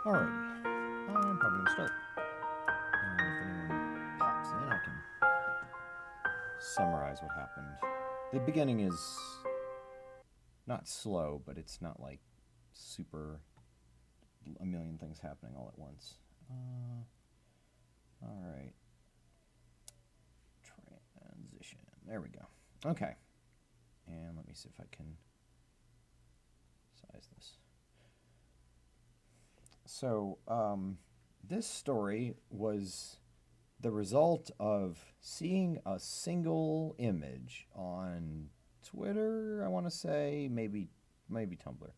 Alrighty, I'm probably going to start. And if anyone pops in, I can summarize what happened. The beginning is not slow, but it's not like super a million things happening all at once. Alright. Transition. There we go. Okay. And let me see if I can size this. So, this story was the result of seeing a single image on Twitter, I want to say, maybe Tumblr.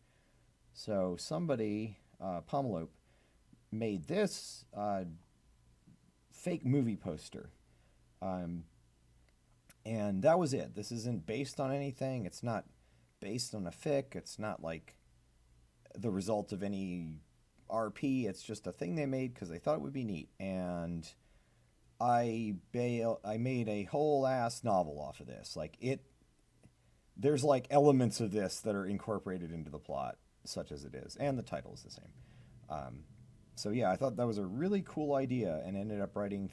So somebody, Pommelope, made this fake movie poster. And that was it. This isn't based on anything. It's not based on a fic. It's not like the result of any RP. It's just a thing they made because they thought it would be neat. And I made a whole ass novel off of this. There's like elements of this that are incorporated into the plot, such as it is, and the title is the same. So yeah, I thought that was a really cool idea, and ended up writing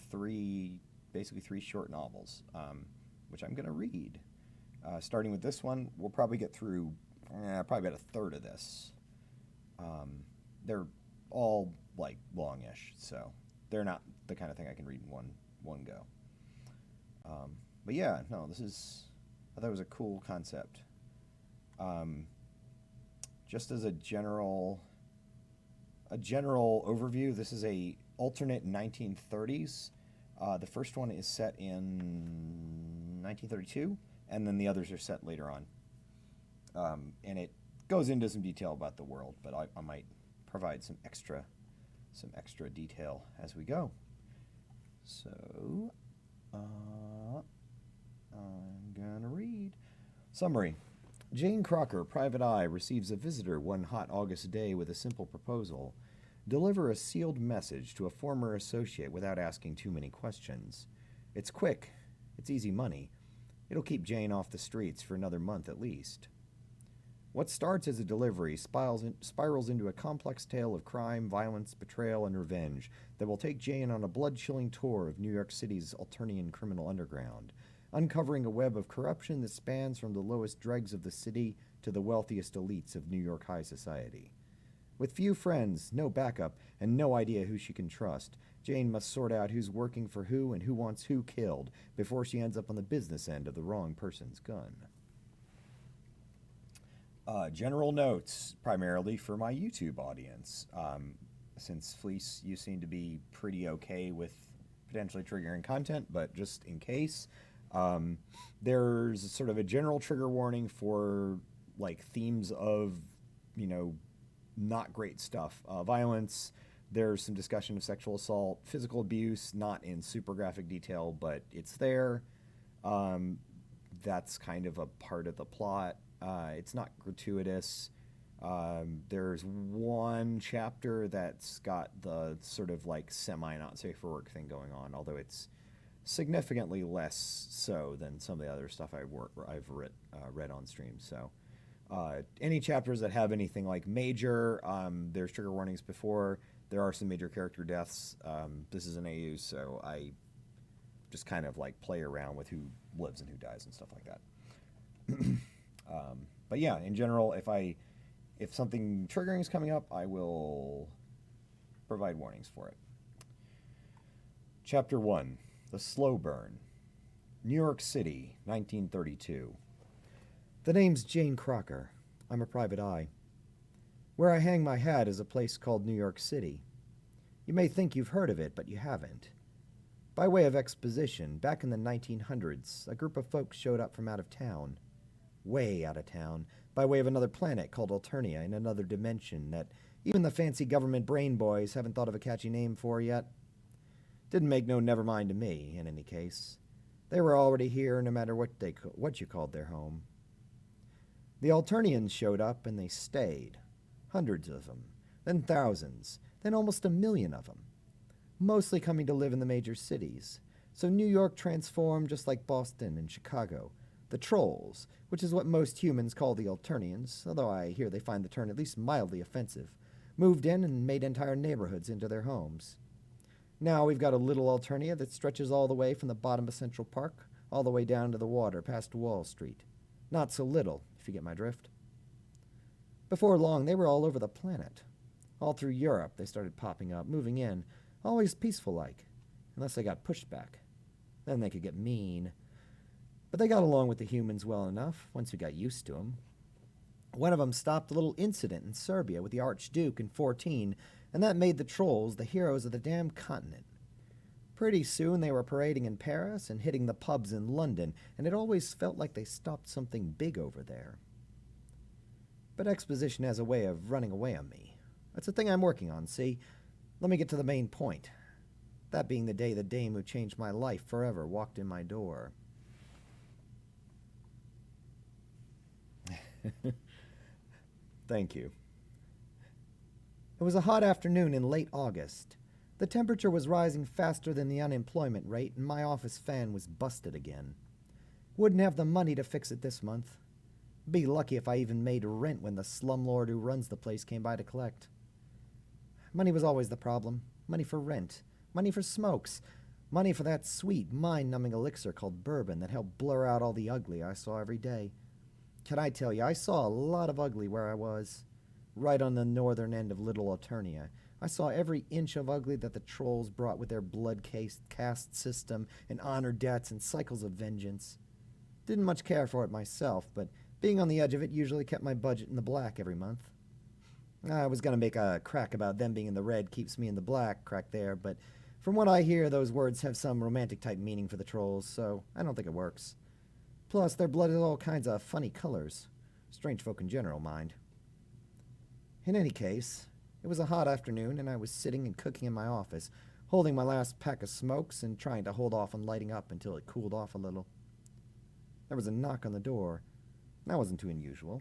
basically three short novels, which I'm gonna read. Starting with this one, we'll probably get through probably about a third of this. They're all like longish, so they're not the kind of thing I can read in one go. But yeah, no, I thought it was a cool concept. Just as a general overview, this is a alternate 1930s. The first one is set in 1932, and then the others are set later on. And it goes into some detail about the world, but I might provide some extra detail as we go. So, I'm gonna read. Summary. Jane Crocker, private eye, receives a visitor one hot August day with a simple proposal. Deliver a sealed message to a former associate without asking too many questions. It's quick. It's easy money. It'll keep Jane off the streets for another month at least. What starts as a delivery spirals into a complex tale of crime, violence, betrayal, and revenge that will take Jane on a blood-chilling tour of New York City's Alternian criminal underground, uncovering a web of corruption that spans from the lowest dregs of the city to the wealthiest elites of New York high society. With few friends, no backup, and no idea who she can trust, Jane must sort out who's working for who and who wants who killed before she ends up on the business end of the wrong person's gun. General notes, primarily for my YouTube audience. Since Fleece, you seem to be pretty okay with potentially triggering content, but just in case, there's sort of a general trigger warning for like themes of, not great stuff. Violence, there's some discussion of sexual assault, physical abuse, not in super graphic detail, but it's there. That's kind of a part of the plot. It's not gratuitous. There's one chapter that's got the sort of like semi-not safe for work thing going on, although it's significantly less so than some of the other stuff I've read on stream. So any chapters that have anything like major, there's trigger warnings before. There are some major character deaths. This is an AU, so I just kind of like play around with who lives and who dies and stuff like that. But yeah, in general, if something triggering is coming up, I will provide warnings for it. Chapter 1, The Slow Burn. New York City, 1932. The name's Jane Crocker. I'm a private eye. Where I hang my hat is a place called New York City. You may think you've heard of it, but you haven't. By way of exposition, back in the 1900s, a group of folks showed up from out of town. Way out of town, by way of another planet called Alternia in another dimension that even the fancy government brain boys haven't thought of a catchy name for yet. Didn't make no never mind to me, in any case. They were already here no matter what you called their home. The Alternians showed up and they stayed. Hundreds of them, then thousands, then almost 1 million of them. Mostly coming to live in the major cities. So New York transformed just like Boston and Chicago. The trolls, which is what most humans call the Alternians, although I hear they find the term at least mildly offensive, moved in and made entire neighborhoods into their homes. Now we've got a little Alternia that stretches all the way from the bottom of Central Park all the way down to the water past Wall Street. Not so little, if you get my drift. Before long, they were all over the planet. All through Europe, they started popping up, moving in, always peaceful-like, unless they got pushed back. Then they could get mean. But they got along with the humans well enough, once we got used to them. One of them stopped a little incident in Serbia with the Archduke in 14, and that made the trolls the heroes of the damn continent. Pretty soon they were parading in Paris and hitting the pubs in London, and it always felt like they stopped something big over there. But exposition has a way of running away on me. That's a thing I'm working on, see? Let me get to the main point. That being the day the dame who changed my life forever walked in my door. Thank you. It was a hot afternoon in late August. The temperature was rising faster than the unemployment rate, and my office fan was busted again. Wouldn't have the money to fix it this month. Be lucky if I even made rent when the slumlord who runs the place came by to collect. Money was always the problem. Money for rent. Money for smokes. Money for that sweet, mind-numbing elixir called bourbon that helped blur out all the ugly I saw every day. Can I tell you, I saw a lot of ugly where I was. Right on the northern end of Little Alternia. I saw every inch of ugly that the trolls brought with their blood-cased caste system and honor debts and cycles of vengeance. Didn't much care for it myself, but being on the edge of it usually kept my budget in the black every month. I was going to make a crack about them being in the red keeps me in the black crack there, but from what I hear, those words have some romantic-type meaning for the trolls, so I don't think it works. Plus, their blood is all kinds of funny colors. Strange folk in general, mind. In any case, it was a hot afternoon, and I was sitting and cooking in my office, holding my last pack of smokes and trying to hold off on lighting up until it cooled off a little. There was a knock on the door. That wasn't too unusual.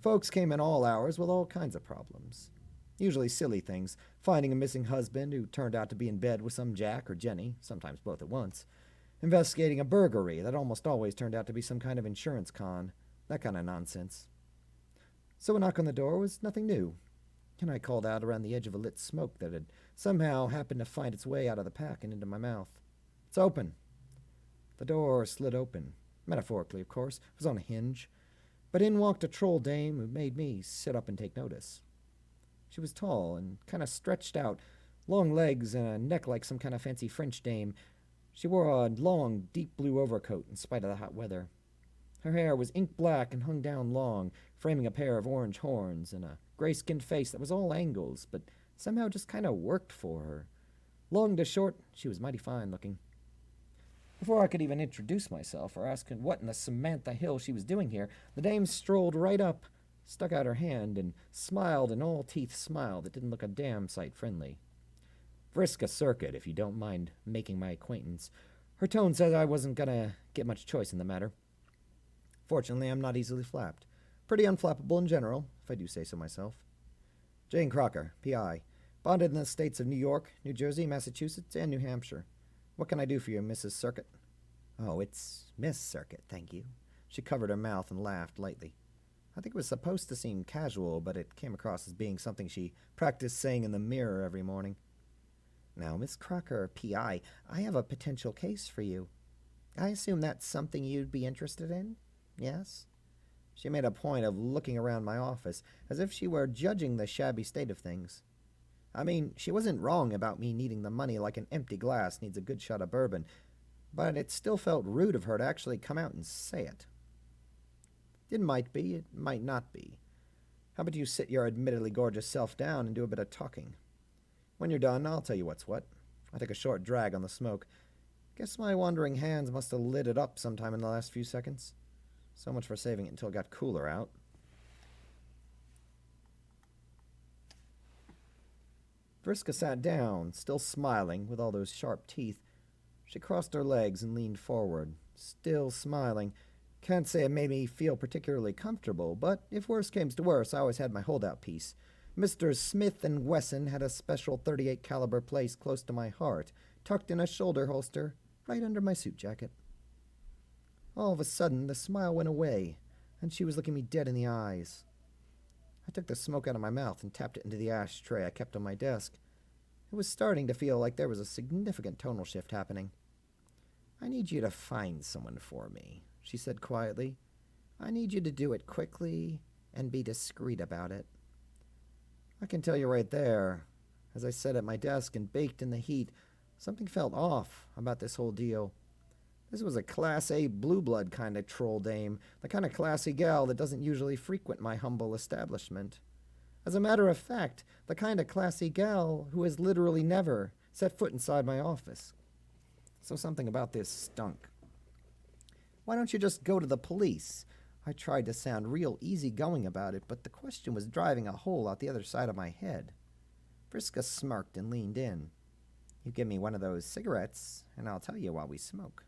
Folks came in all hours with all kinds of problems. Usually silly things, finding a missing husband who turned out to be in bed with some Jack or Jenny, sometimes both at once, investigating a burglary that almost always turned out to be some kind of insurance con, that kind of nonsense. So a knock on the door was nothing new, and I called out around the edge of a lit smoke that had somehow happened to find its way out of the pack and into my mouth. "It's open." The door slid open, metaphorically, of course. It was on a hinge. But in walked a troll dame who made me sit up and take notice. She was tall and kind of stretched out, long legs and a neck like some kind of fancy French dame. She wore a long, deep blue overcoat in spite of the hot weather. Her hair was ink black and hung down long, framing a pair of orange horns and a gray-skinned face that was all angles, but somehow just kind of worked for her. Long to short, she was mighty fine looking. Before I could even introduce myself or ask what in the Samantha Hill she was doing here, the dame strolled right up, stuck out her hand, and smiled an all-teeth smile that didn't look a damn sight friendly. "Vriska Circuit, if you don't mind making my acquaintance." Her tone said I wasn't gonna get much choice in the matter. Fortunately, I'm not easily flapped. Pretty unflappable in general, if I do say so myself. "Jane Crocker, P.I., bonded in the states of New York, New Jersey, Massachusetts, and New Hampshire. What can I do for you, Mrs. Circuit?" "Oh, it's Miss Circuit, thank you." She covered her mouth and laughed lightly. I think it was supposed to seem casual, but it came across as being something she practiced saying in the mirror every morning. "Now, Miss Crocker, P.I., I have a potential case for you. I assume that's something you'd be interested in? Yes?" She made a point of looking around my office, as if she were judging the shabby state of things. I mean, she wasn't wrong about me needing the money like an empty glass needs a good shot of bourbon, but it still felt rude of her to actually come out and say it. It might be, it might not be. How about you sit your admittedly gorgeous self down and do a bit of talking? When you're done, I'll tell you what's what. I took a short drag on the smoke. Guess my wandering hands must have lit it up sometime in the last few seconds. So much for saving it until it got cooler out. Vriska sat down, still smiling, with all those sharp teeth. She crossed her legs and leaned forward, still smiling. Can't say it made me feel particularly comfortable, but if worse came to worse, I always had my holdout piece. Mr. Smith & Wesson had a special .38 caliber placed close to my heart, tucked in a shoulder holster, right under my suit jacket. All of a sudden, the smile went away, and she was looking me dead in the eyes. I took the smoke out of my mouth and tapped it into the ashtray I kept on my desk. It was starting to feel like there was a significant tonal shift happening. "I need you to find someone for me," she said quietly. "I need you to do it quickly and be discreet about it." I can tell you right there, as I sat at my desk and baked in the heat, something felt off about this whole deal. This was a Class A blue blood kind of troll dame, the kind of classy gal that doesn't usually frequent my humble establishment. As a matter of fact, the kind of classy gal who has literally never set foot inside my office. So something about this stunk. "Why don't you just go to the police?" I tried to sound real easygoing about it, but the question was driving a hole out the other side of my head. Vriska smirked and leaned in. "You give me one of those cigarettes, and I'll tell you while we smoke."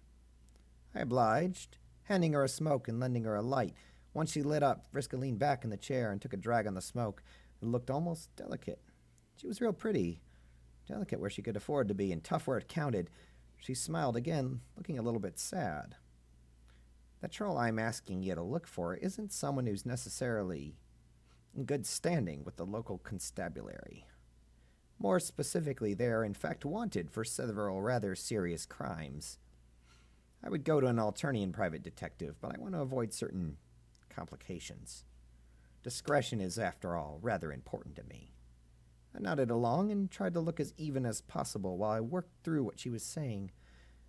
I obliged, handing her a smoke and lending her a light. Once she lit up, Vriska leaned back in the chair and took a drag on the smoke. It looked almost delicate. She was real pretty. Delicate where she could afford to be, and tough where it counted. She smiled again, looking a little bit sad. "The troll I'm asking you to look for isn't someone who's necessarily in good standing with the local constabulary. More specifically, they are in fact wanted for several rather serious crimes. I would go to an Alternian private detective, but I want to avoid certain complications. Discretion is, after all, rather important to me." I nodded along and tried to look as even as possible while I worked through what she was saying.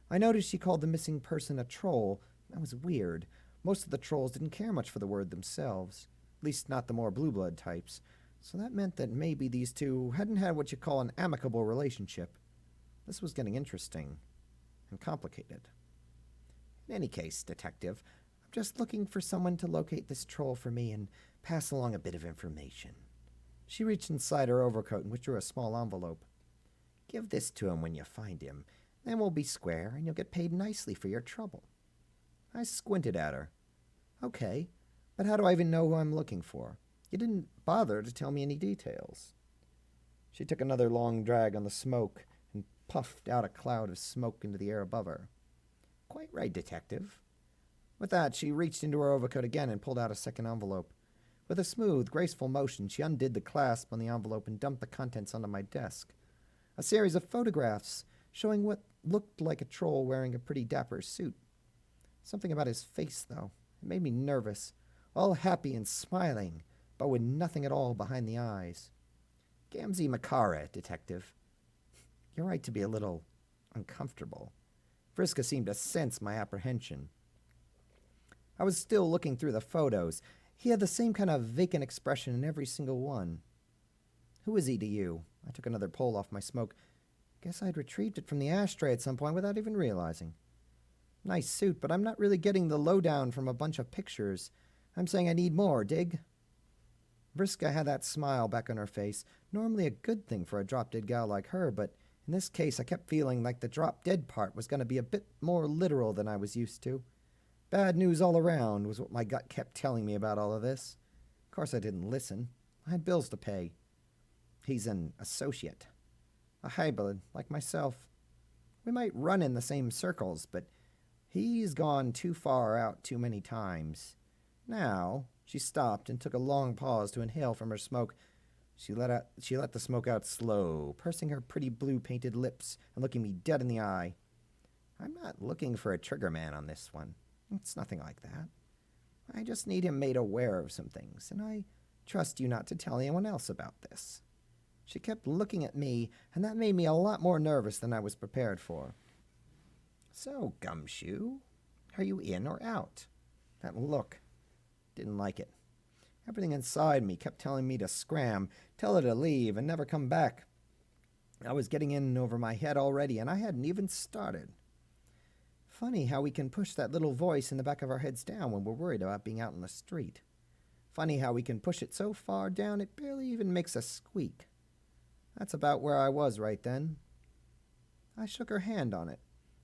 I noticed she called the missing person a troll. That was weird. Most of the trolls didn't care much for the word themselves, at least not the more blue blood types. So that meant that maybe these two hadn't had what you call an amicable relationship. This was getting interesting and complicated. "In any case, detective, I'm just looking for someone to locate this troll for me and pass along a bit of information." She reached inside her overcoat and withdrew a small envelope. "Give this to him when you find him. Then we'll be square, and you'll get paid nicely for your trouble." I squinted at her. "Okay, but how do I even know who I'm looking for? You didn't bother to tell me any details." She took another long drag on the smoke and puffed out a cloud of smoke into the air above her. "Quite right, detective." With that, she reached into her overcoat again and pulled out a second envelope. With a smooth, graceful motion, she undid the clasp on the envelope and dumped the contents onto my desk. A series of photographs showing what looked like a troll wearing a pretty dapper suit. Something about his face, though. It made me nervous. All happy and smiling, but with nothing at all behind the eyes. "Gamzee Makara, detective." "You're right to be a little uncomfortable." Vriska seemed to sense my apprehension. I was still looking through the photos. He had the same kind of vacant expression in every single one. "Who is he to you?" I took another pull off my smoke. Guess I'd retrieved it from the ashtray at some point without even realizing. "Nice suit, but I'm not really getting the lowdown from a bunch of pictures. I'm saying I need more, dig?" Vriska had that smile back on her face, normally a good thing for a drop-dead gal like her, but in this case I kept feeling like the drop-dead part was going to be a bit more literal than I was used to. Bad news all around was what my gut kept telling me about all of this. Of course I didn't listen. I had bills to pay. "He's an associate. A hybrid, like myself. We might run in the same circles, but he's gone too far out too many times. Now," she stopped and took a long pause to inhale from her smoke. She let the smoke out slow, pursing her pretty blue-painted lips and looking me dead in the eye. "I'm not looking for a trigger man on this one. It's nothing like that. I just need him made aware of some things, and I trust you not to tell anyone else about this." She kept looking at me, and that made me a lot more nervous than I was prepared for. "So, Gumshoe, are you in or out?" That look. Didn't like it. Everything inside me kept telling me to scram, tell her to leave, and never come back. I was getting in over my head already, and I hadn't even started. Funny how we can push that little voice in the back of our heads down when we're worried about being out in the street. Funny how we can push it so far down it barely even makes a squeak. That's about where I was right then. I shook her hand on it,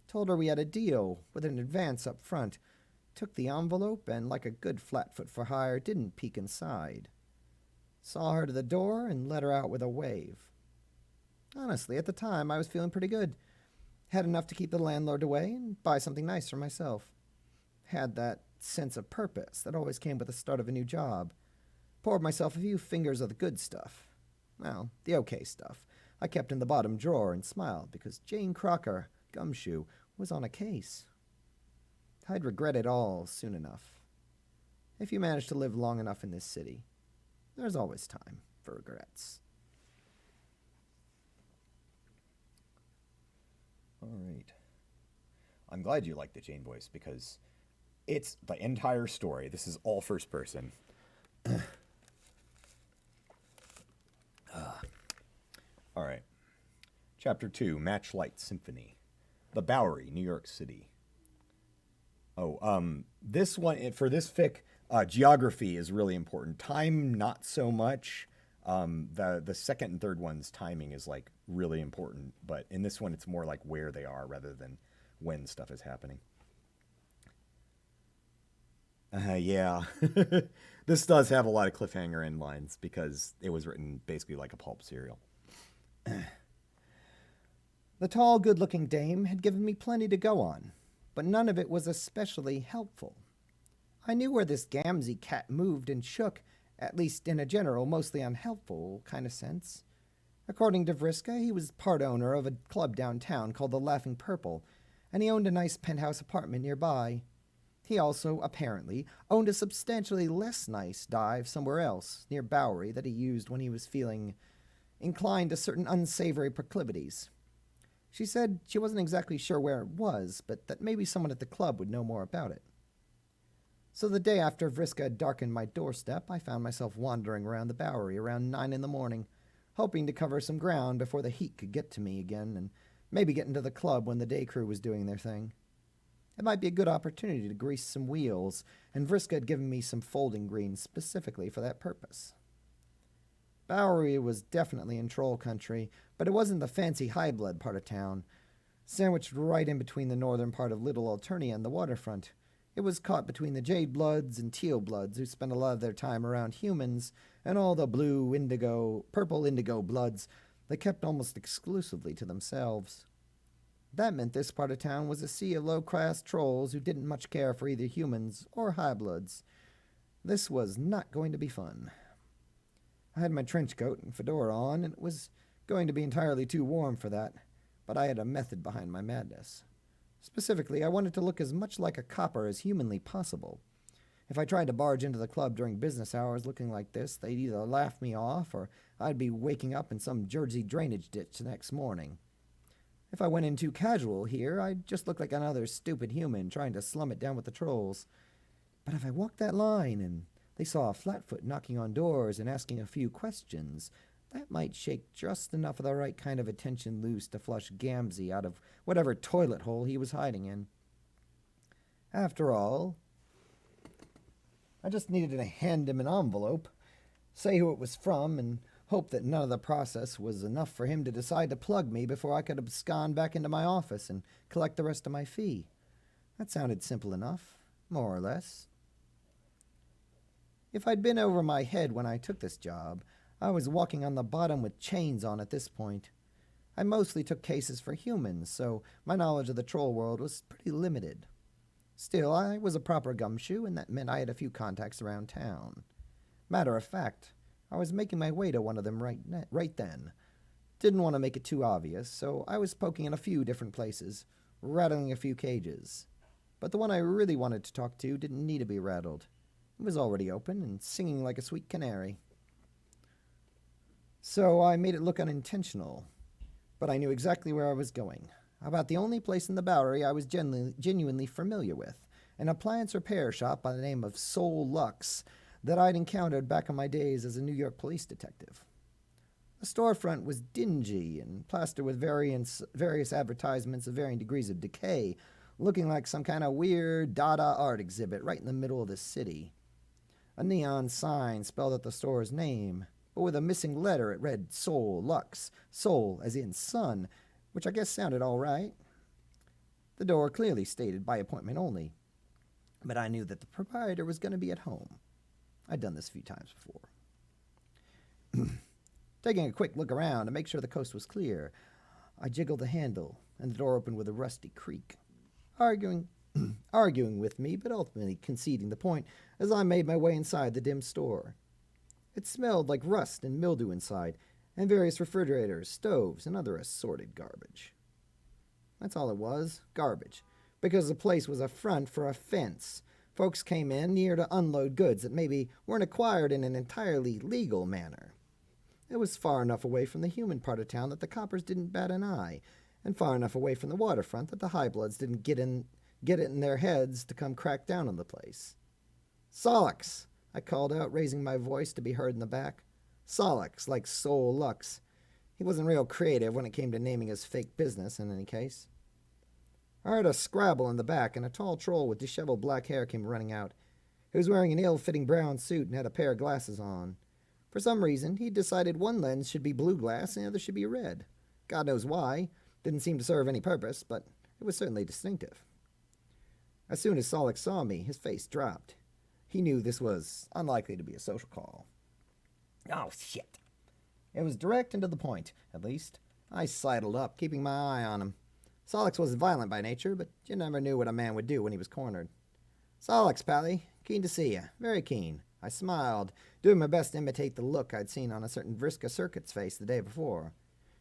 told her we had a deal with an advance up front, took the envelope, and like a good flatfoot for hire, didn't peek inside. Saw her to the door and let her out with a wave. Honestly, at the time, I was feeling pretty good. Had enough to keep the landlord away and buy something nice for myself. Had that sense of purpose that always came with the start of a new job. poured myself a few fingers of the good stuff. Well, the okay stuff. I kept in the bottom drawer and smiled because Jane Crocker, Gumshoe, was on a case. I'd regret it all soon enough. If you manage to live long enough in this city, there's always time for regrets. All right. I'm glad you like the Jane voice because it's the entire story. This is all first person. All right. Chapter 2, Matchlight Symphony. The Bowery, New York City. This one, for this fic, geography is really important. Time, not so much. The second and third one's timing is like really important, but in this one it's more like where they are rather than when stuff is happening. Yeah. This does have a lot of cliffhanger end lines because it was written basically like a pulp serial. The tall, good-looking dame had given me plenty to go on, but none of it was especially helpful. I knew where this Gamzee cat moved and shook, at least in a general, mostly unhelpful kind of sense. According to Vriska, he was part owner of a club downtown called the Laughing Purple, and he owned a nice penthouse apartment nearby. He also, apparently, owned a substantially less nice dive somewhere else, near Bowery, that he used when he was feeling inclined to certain unsavory proclivities. She said she wasn't exactly sure where it was, but that maybe someone at the club would know more about it. So the day after Vriska had darkened my doorstep, I found myself wandering around the Bowery around 9 in the morning, hoping to cover some ground before the heat could get to me again, and maybe get into the club when the day crew was doing their thing. It might be a good opportunity to grease some wheels, and Vriska had given me some folding greens specifically for that purpose. Bowery was definitely in troll country, but it wasn't the fancy high-blood part of town. Sandwiched right in between the northern part of Little Alternia and the waterfront, it was caught between the Jade Bloods and Teal Bloods, who spent a lot of their time around humans, and all the blue, indigo, purple indigo bloods that kept almost exclusively to themselves. That meant this part of town was a sea of low-class trolls who didn't much care for either humans or high-bloods. This was not going to be fun. I had my trench coat and fedora on, and it was going to be entirely too warm for that, but I had a method behind my madness. Specifically, I wanted to look as much like a copper as humanly possible. If I tried to barge into the club during business hours looking like this, they'd either laugh me off or I'd be waking up in some Jersey drainage ditch the next morning. If I went in too casual here, I'd just look like another stupid human trying to slum it down with the trolls. But if I walked that line and they saw a flatfoot knocking on doors and asking a few questions, that might shake just enough of the right kind of attention loose to flush Gamzee out of whatever toilet hole he was hiding in. After all, I just needed to hand him an envelope, say who it was from, and hope that none of the process was enough for him to decide to plug me before I could abscond back into my office and collect the rest of my fee. That sounded simple enough, more or less. If I'd been over my head when I took this job, I was walking on the bottom with chains on at this point. I mostly took cases for humans, so my knowledge of the troll world was pretty limited. Still, I was a proper gumshoe, and that meant I had a few contacts around town. Matter of fact, I was making my way to one of them right then. Didn't want to make it too obvious, so I was poking in a few different places, rattling a few cages. But the one I really wanted to talk to didn't need to be rattled. It was already open and singing like a sweet canary. So I made it look unintentional, but I knew exactly where I was going. About the only place in the Bowery I was genuinely familiar with, an appliance repair shop by the name of Soul Lux that I'd encountered back in my days as a New York police detective. The storefront was dingy and plastered with various advertisements of varying degrees of decay, looking like some kind of weird Dada art exhibit right in the middle of the city. A neon sign spelled out the store's name, but with a missing letter it read Soul Lux, soul as in sun, which I guess sounded all right. The door clearly stated by appointment only, but I knew that the proprietor was going to be at home. I'd done this a few times before. Taking a quick look around to make sure the coast was clear, I jiggled the handle, and the door opened with a rusty creak. Arguing with me, but ultimately conceding the point as I made my way inside the dim store. It smelled like rust and mildew inside, and various refrigerators, stoves, and other assorted garbage. That's all it was, garbage, because the place was a front for a fence. Folks came in here to unload goods that maybe weren't acquired in an entirely legal manner. It was far enough away from the human part of town that the coppers didn't bat an eye, and far enough away from the waterfront that the high-bloods didn't get it in their heads to come crack down on the place. "Solix!" I called out, raising my voice to be heard in the back. Solix, like Sol Lux. He wasn't real creative when it came to naming his fake business, in any case. I heard a scrabble in the back, and a tall troll with disheveled black hair came running out. He was wearing an ill-fitting brown suit and had a pair of glasses on. For some reason, he decided one lens should be blue glass and the other should be red. God knows why. Didn't seem to serve any purpose, but it was certainly distinctive. As soon as Solix saw me, his face dropped. He knew this was unlikely to be a social call. "Oh, shit." It was direct and to the point, at least. I sidled up, keeping my eye on him. Solix was violent by nature, but you never knew what a man would do when he was cornered. "Solix, Pally. Keen to see you. Very keen." I smiled, doing my best to imitate the look I'd seen on a certain Vriska Circuit's face the day before.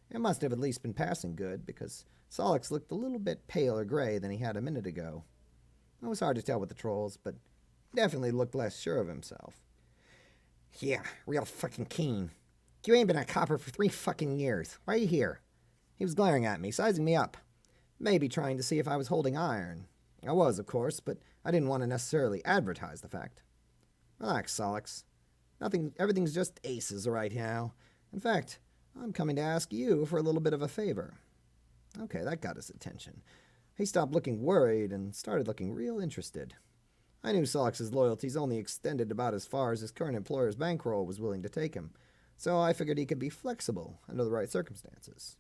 It must have at least been passing good, because Solix looked a little bit paler gray than he had a minute ago. It was hard to tell with the trolls, but he definitely looked less sure of himself. "Yeah, real fucking keen. You ain't been a copper for 3 fucking years. Why are you here?" He was glaring at me, sizing me up. Maybe trying to see if I was holding iron. I was, of course, but I didn't want to necessarily advertise the fact. "Relax, Solix. Everything's just aces right now. In fact, I'm coming to ask you for a little bit of a favor." Okay, that got his attention. He stopped looking worried and started looking real interested. I knew Solix's loyalties only extended about as far as his current employer's bankroll was willing to take him, so I figured he could be flexible under the right circumstances.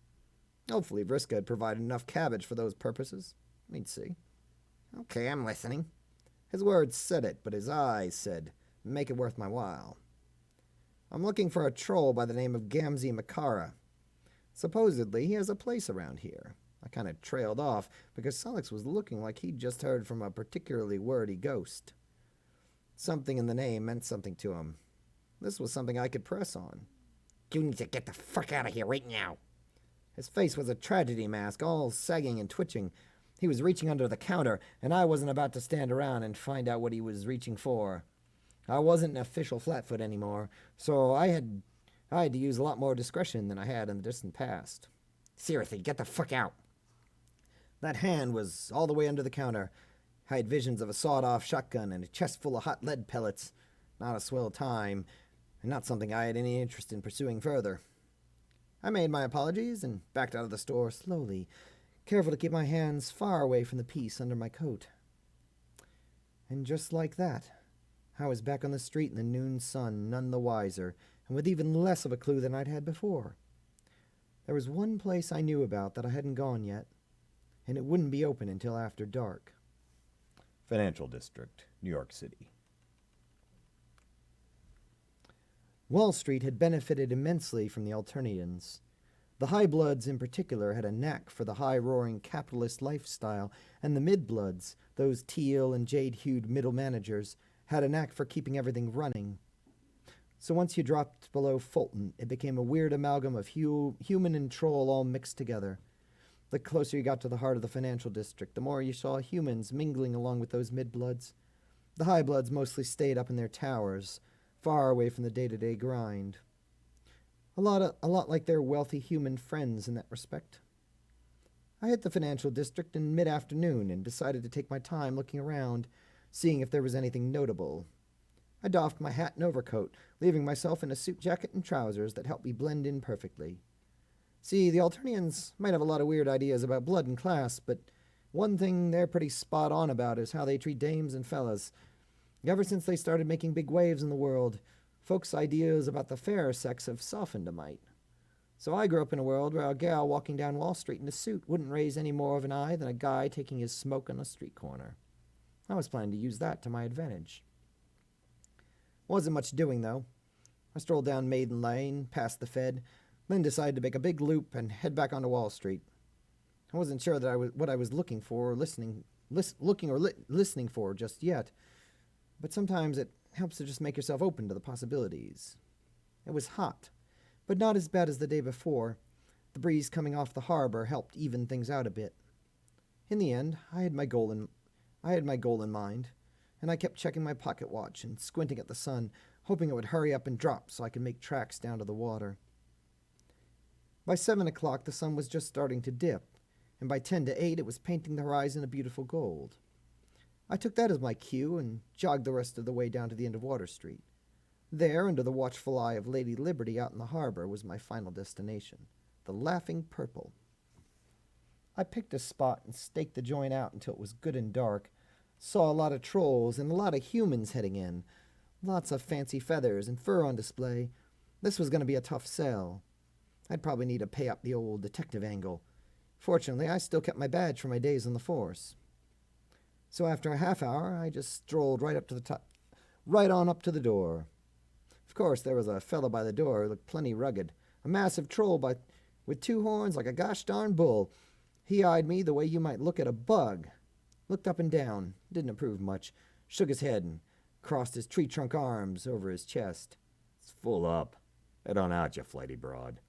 Hopefully Vriska had provided enough cabbage for those purposes. We'd see. "Okay, I'm listening." His words said it, but his eyes said, "Make it worth my while." "I'm looking for a troll by the name of Gamzee Makara. Supposedly he has a place around here." I kind of trailed off because Solix was looking like he'd just heard from a particularly wordy ghost. Something in the name meant something to him. This was something I could press on. "You need to get the fuck out of here right now." His face was a tragedy mask, all sagging and twitching. He was reaching under the counter, and I wasn't about to stand around and find out what he was reaching for. I wasn't an official flatfoot anymore, so I had to use a lot more discretion than I had in the distant past. "Seriously, get the fuck out." That hand was all the way under the counter. I had visions of a sawed-off shotgun and a chest full of hot lead pellets. Not a swell time, and not something I had any interest in pursuing further. I made my apologies and backed out of the store slowly, careful to keep my hands far away from the piece under my coat. And just like that, I was back on the street in the noon sun, none the wiser, and with even less of a clue than I'd had before. There was one place I knew about that I hadn't gone yet, and it wouldn't be open until after dark. Financial District, New York City. Wall Street had benefited immensely from the Alternians. The high-bloods in particular had a knack for the high-roaring capitalist lifestyle, and the mid-bloods, those teal and jade-hued middle managers, had a knack for keeping everything running. So once you dropped below Fulton, it became a weird amalgam of human and troll all mixed together. The closer you got to the heart of the financial district, the more you saw humans mingling along with those mid-bloods. The high-bloods mostly stayed up in their towers, far away from the day-to-day grind. A lot like their wealthy human friends in that respect. I hit the financial district in mid-afternoon and decided to take my time looking around, seeing if there was anything notable. I doffed my hat and overcoat, leaving myself in a suit jacket and trousers that helped me blend in perfectly. See, the Alternians might have a lot of weird ideas about blood and class, but one thing they're pretty spot on about is how they treat dames and fellas. Ever since they started making big waves in the world, folks' ideas about the fairer sex have softened a mite. So I grew up in a world where a gal walking down Wall Street in a suit wouldn't raise any more of an eye than a guy taking his smoke on a street corner. I was planning to use that to my advantage. Wasn't much doing, though. I strolled down Maiden Lane, past the Fed, then decided to make a big loop and head back onto Wall Street. I wasn't sure that what I was looking for or listening for just yet, but sometimes it helps to just make yourself open to the possibilities. It was hot, but not as bad as the day before. The breeze coming off the harbor helped even things out a bit. In the end, I had my goal in mind, and I kept checking my pocket watch and squinting at the sun, hoping it would hurry up and drop so I could make tracks down to the water. By 7 o'clock, the sun was just starting to dip, and by 10 to 8, it was painting the horizon a beautiful gold. I took that as my cue and jogged the rest of the way down to the end of Water Street. There, under the watchful eye of Lady Liberty out in the harbor, was my final destination, the Laughing Purple. I picked a spot and staked the joint out until it was good and dark. Saw a lot of trolls and a lot of humans heading in. Lots of fancy feathers and fur on display. This was going to be a tough sell. I'd probably need to pay up the old detective angle. Fortunately, I still kept my badge from my days on the force. So after a half hour, I just strolled right on up to the door. Of course, there was a fellow by the door who looked plenty rugged, a massive troll with 2 horns like a gosh darn bull. He eyed me the way you might look at a bug. Looked up and down, didn't approve much, shook his head and crossed his tree trunk arms over his chest. It's full up. Head on out, you flighty broad.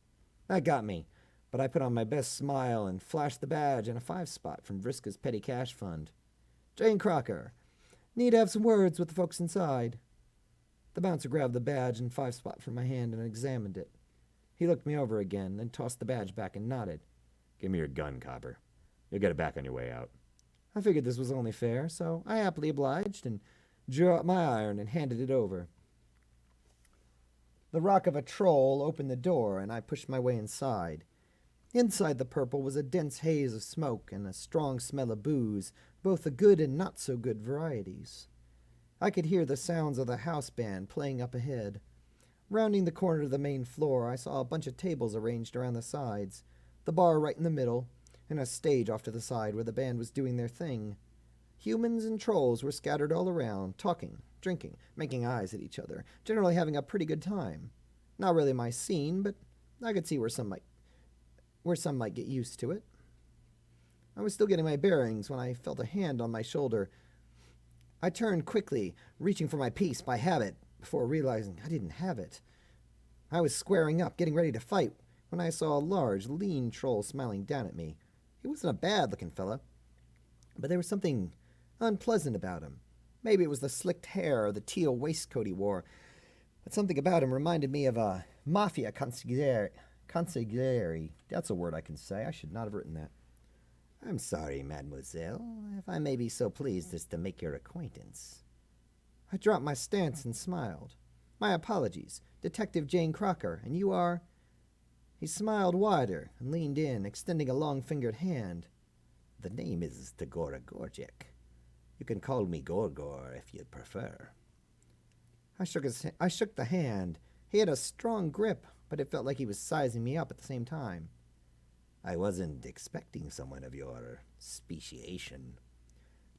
That got me, but I put on my best smile and flashed the badge and a 5-spot from Vriska's petty cash fund. Jane Crocker. Need to have some words with the folks inside. The bouncer grabbed the badge and 5-spot from my hand and examined it. He looked me over again, then tossed the badge back and nodded. Give me your gun, copper. You'll get it back on your way out. I figured this was only fair, so I happily obliged and drew out my iron and handed it over. The rock of a troll opened the door, and I pushed my way inside. Inside the purple was a dense haze of smoke and a strong smell of booze, both the good and not-so-good varieties. I could hear the sounds of the house band playing up ahead. Rounding the corner of the main floor, I saw a bunch of tables arranged around the sides, the bar right in the middle, and a stage off to the side where the band was doing their thing. Humans and trolls were scattered all around, talking, drinking, making eyes at each other, generally having a pretty good time. Not really my scene, but I could see where some might get used to it. I was still getting my bearings when I felt a hand on my shoulder. I turned quickly, reaching for my piece by habit, before realizing I didn't have it. I was squaring up, getting ready to fight, when I saw a large, lean troll smiling down at me. He wasn't a bad-looking fella, but there was something unpleasant about him. Maybe it was the slicked hair or the teal waistcoat he wore, but something about him reminded me of a mafia consigliere. That's a word I can say. I should not have written that. I'm sorry, mademoiselle, if I may be so pleased as to make your acquaintance. I dropped my stance and smiled. My apologies. Detective Jane Crocker, and you are... He smiled wider and leaned in, extending a long-fingered hand. The name is Tagora Gorgic. You can call me Gorgor if you'd prefer. I shook the hand. He had a strong grip, but it felt like he was sizing me up at the same time. I wasn't expecting someone of your speciation.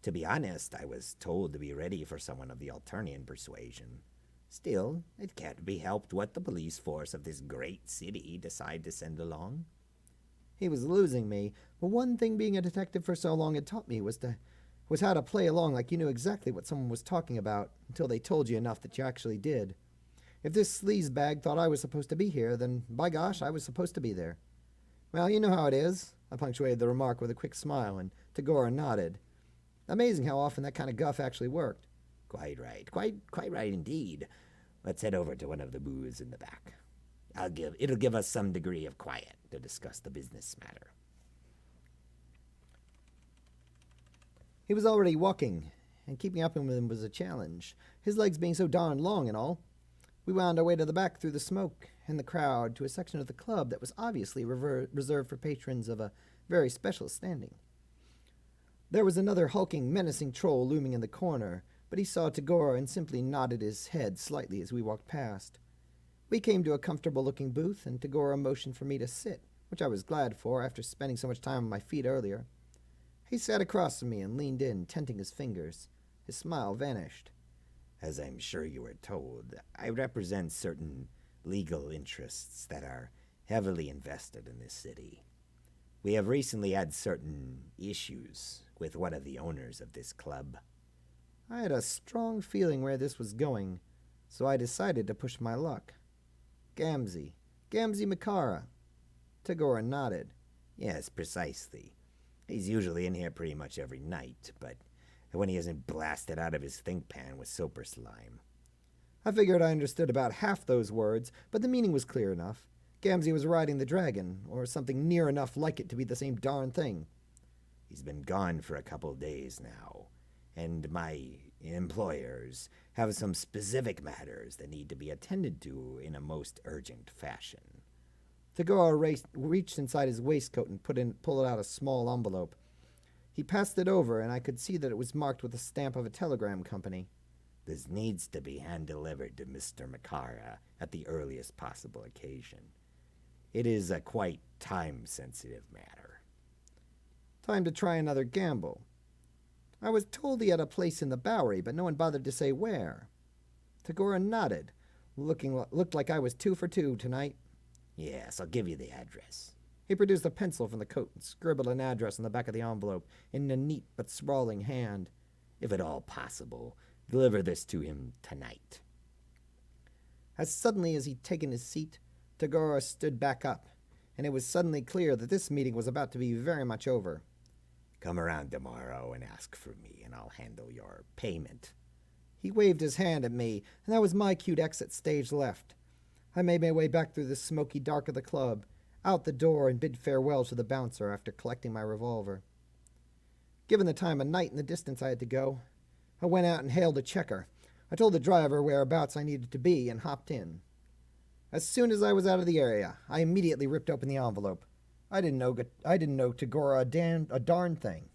To be honest, I was told to be ready for someone of the Alternian persuasion. Still, it can't be helped what the police force of this great city decide to send along. He was losing me, but one thing being a detective for so long had taught me was how to play along like you knew exactly what someone was talking about until they told you enough that you actually did. If this sleazebag thought I was supposed to be here, then by gosh, I was supposed to be there. Well, you know how it is. I punctuated the remark with a quick smile, and Tagora nodded. Amazing how often that kind of guff actually worked. Quite right. Quite right indeed. Let's head over to one of the booths in the back. It'll give us some degree of quiet to discuss the business matter. He was already walking, and keeping up with him was a challenge, his legs being so darn long and all. We wound our way to the back through the smoke and the crowd to a section of the club that was obviously reserved for patrons of a very special standing. There was another hulking, menacing troll looming in the corner, but he saw Tagora and simply nodded his head slightly as we walked past. We came to a comfortable-looking booth, and Tagora motioned for me to sit, which I was glad for after spending so much time on my feet earlier. He sat across from me and leaned in, tenting his fingers. His smile vanished. As I'm sure you were told, I represent certain legal interests that are heavily invested in this city. We have recently had certain issues with one of the owners of this club. I had a strong feeling where this was going, so I decided to push my luck. Gamzee. Gamzee Makara. Tagora nodded. Yes, precisely. He's usually in here pretty much every night, but when he isn't blasted out of his think pan with soap or slime. I figured I understood about half those words, but the meaning was clear enough. Gamzee was riding the dragon, or something near enough like it to be the same darn thing. He's been gone for a couple days now, and my employers have some specific matters that need to be attended to in a most urgent fashion. Tagora reached inside his waistcoat and pulled out a small envelope. He passed it over, and I could see that it was marked with the stamp of a telegram company. This needs to be hand-delivered to Mr. Makara at the earliest possible occasion. It is a quite time-sensitive matter. Time to try another gamble. I was told he had a place in the Bowery, but no one bothered to say where. Tagora nodded, looked like I was 2 for 2 tonight. Yes, I'll give you the address. He produced a pencil from the coat and scribbled an address on the back of the envelope in a neat but sprawling hand. If at all possible, deliver this to him tonight. As suddenly as he'd taken his seat, Tagora stood back up, and it was suddenly clear that this meeting was about to be very much over. Come around tomorrow and ask for me, and I'll handle your payment. He waved his hand at me, and that was my cue to exit stage left. I made my way back through the smoky dark of the club, out the door, and bid farewell to the bouncer after collecting my revolver. Given the time of night and the distance I had to go, I went out and hailed a checker. I told the driver whereabouts I needed to be and hopped in. As soon as I was out of the area, I immediately ripped open the envelope. I didn't know Tagora a darn thing.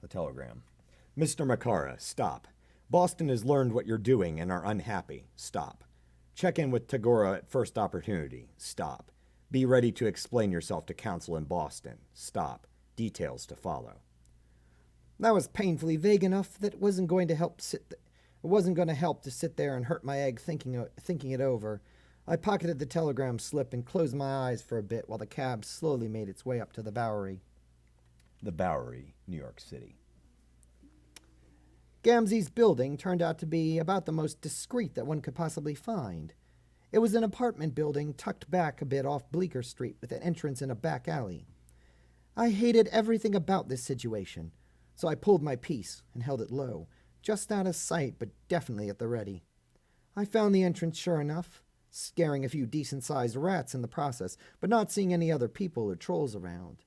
The telegram. Mr. Makara, stop. Boston has learned what you're doing and are unhappy. Stop. Check in with Tagora at first opportunity. Stop. Be ready to explain yourself to counsel in Boston. Stop. Details to follow. That was painfully vague enough that it wasn't going to help to sit there and hurt my egg thinking it over. I pocketed the telegram slip and closed my eyes for a bit while the cab slowly made its way up to the Bowery. The Bowery, New York City. Gamzee's building turned out to be about the most discreet that one could possibly find. It was an apartment building tucked back a bit off Bleecker Street with an entrance in a back alley. I hated everything about this situation, so I pulled my piece and held it low, just out of sight but definitely at the ready. I found the entrance sure enough, scaring a few decent-sized rats in the process, but not seeing any other people or trolls around.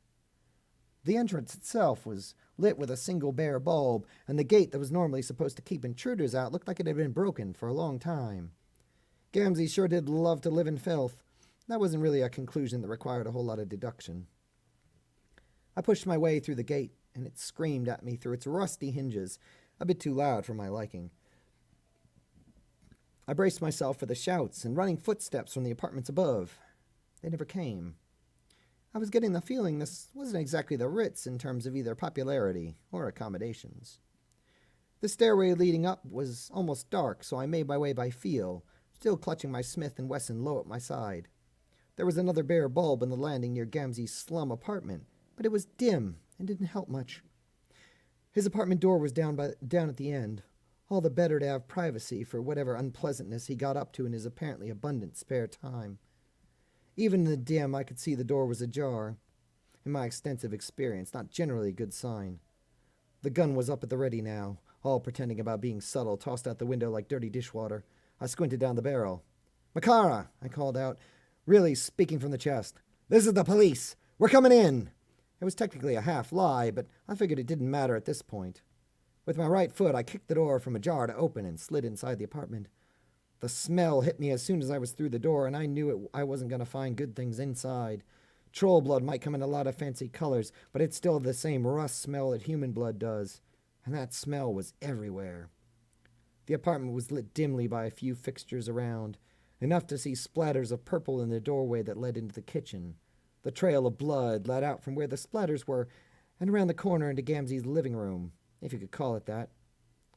The entrance itself was lit with a single bare bulb, and the gate that was normally supposed to keep intruders out looked like it had been broken for a long time. Gamzee sure did love to live in filth. That wasn't really a conclusion that required a whole lot of deduction. I pushed my way through the gate, and it screamed at me through its rusty hinges, a bit too loud for my liking. I braced myself for the shouts and running footsteps from the apartments above. They never came. I was getting the feeling this wasn't exactly the Ritz in terms of either popularity or accommodations. The stairway leading up was almost dark, so I made my way by feel, still clutching my Smith & Wesson low at my side. There was another bare bulb in the landing near Gamzee's slum apartment, but it was dim and didn't help much. His apartment door was down at the end, all the better to have privacy for whatever unpleasantness he got up to in his apparently abundant spare time. Even in the dim, I could see the door was ajar. In my extensive experience, not generally a good sign. The gun was up at the ready now, all pretending about being subtle, tossed out the window like dirty dishwater. I squinted down the barrel. "Makara!" I called out, really speaking from the chest. "This is the police! We're coming in!" It was technically a half lie, but I figured it didn't matter at this point. With my right foot, I kicked the door from ajar to open and slid inside the apartment. The smell hit me as soon as I was through the door, and I knew I wasn't going to find good things inside. Troll blood might come in a lot of fancy colors, but it's still the same rust smell that human blood does, and that smell was everywhere. The apartment was lit dimly by a few fixtures around, enough to see splatters of purple in the doorway that led into the kitchen. The trail of blood led out from where the splatters were and around the corner into Gamzee's living room, if you could call it that.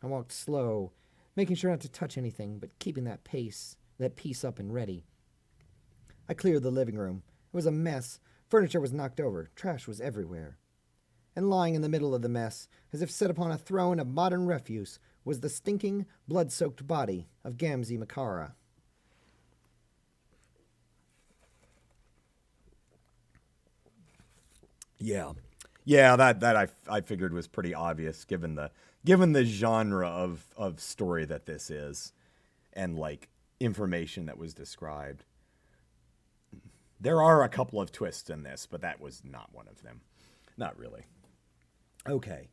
I walked slow, making sure not to touch anything, but keeping that piece up and ready. I cleared the living room. It was a mess. Furniture was knocked over. Trash was everywhere. And lying in the middle of the mess, as if set upon a throne of modern refuse, was the stinking, blood-soaked body of Gamzee Makara. Yeah, that I figured was pretty obvious given the genre of story that this is, and like information that was described. There are a couple of twists in this, but that was not one of them. Not really. Okay.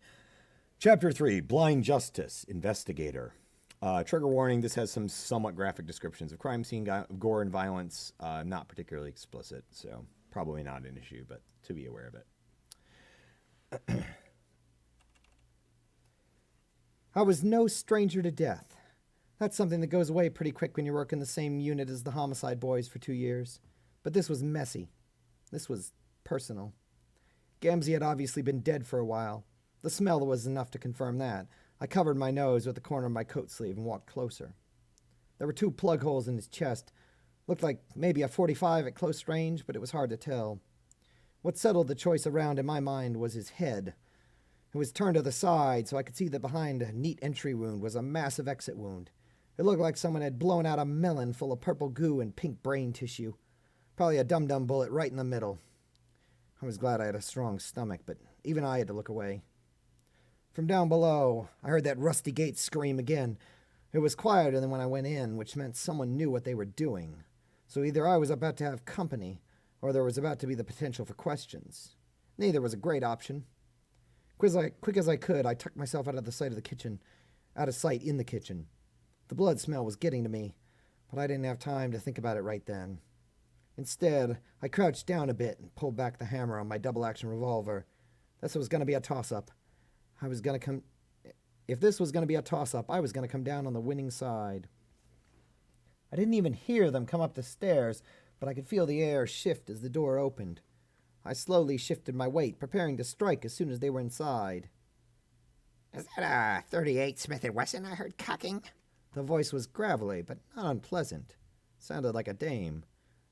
Chapter 3, Blind Justice, Investigator. Trigger warning, this has some somewhat graphic descriptions of crime scene, gore, and violence. Not particularly explicit, so probably not an issue, but to be aware of it. I was no stranger to death. That's something that goes away pretty quick when you work in the same unit as the homicide boys for 2 years. But this was messy. This was personal. Gamzee had obviously been dead for a while. The smell was enough to confirm that. I covered my nose with the corner of my coat sleeve and walked closer. There were 2 plug holes in his chest. Looked like maybe a .45 at close range, but it was hard to tell. What settled the choice around in my mind was his head. It was turned to the side, so I could see that behind a neat entry wound was a massive exit wound. It looked like someone had blown out a melon full of purple goo and pink brain tissue. Probably a dum-dum bullet right in the middle. I was glad I had a strong stomach, but even I had to look away. From down below, I heard that rusty gate scream again. It was quieter than when I went in, which meant someone knew what they were doing. So either I was about to have company, or there was about to be the potential for questions. Neither was a great option. Quick as I could, I tucked myself out of the sight of the kitchen, out of sight in the kitchen. The blood smell was getting to me, but I didn't have time to think about it right then. Instead, I crouched down a bit and pulled back the hammer on my double-action revolver. This was going to be a toss-up. If this was going to be a toss-up, I was going to come down on the winning side. I didn't even hear them come up the stairs, but I could feel the air shift as the door opened. I slowly shifted my weight, preparing to strike as soon as they were inside. Is that a 38 Smith & Wesson I heard cocking? The voice was gravelly, but not unpleasant. Sounded like a dame.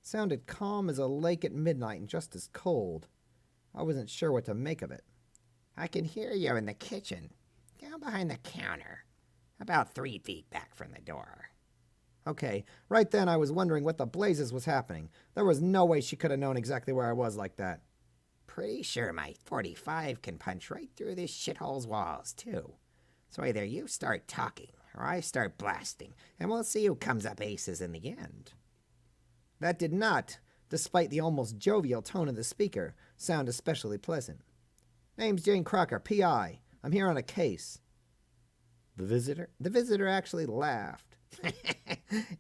Sounded calm as a lake at midnight and just as cold. I wasn't sure what to make of it. I can hear you in the kitchen, down behind the counter, about 3 feet back from the door. Okay, right then I was wondering what the blazes was happening. There was no way she could have known exactly where I was like that. Pretty sure my .45 can punch right through this shithole's walls, too. So either you start talking, or I start blasting, and we'll see who comes up aces in the end. That did not, despite the almost jovial tone of the speaker, sound especially pleasant. Name's Jane Crocker, P.I. I'm here on a case. The visitor actually laughed.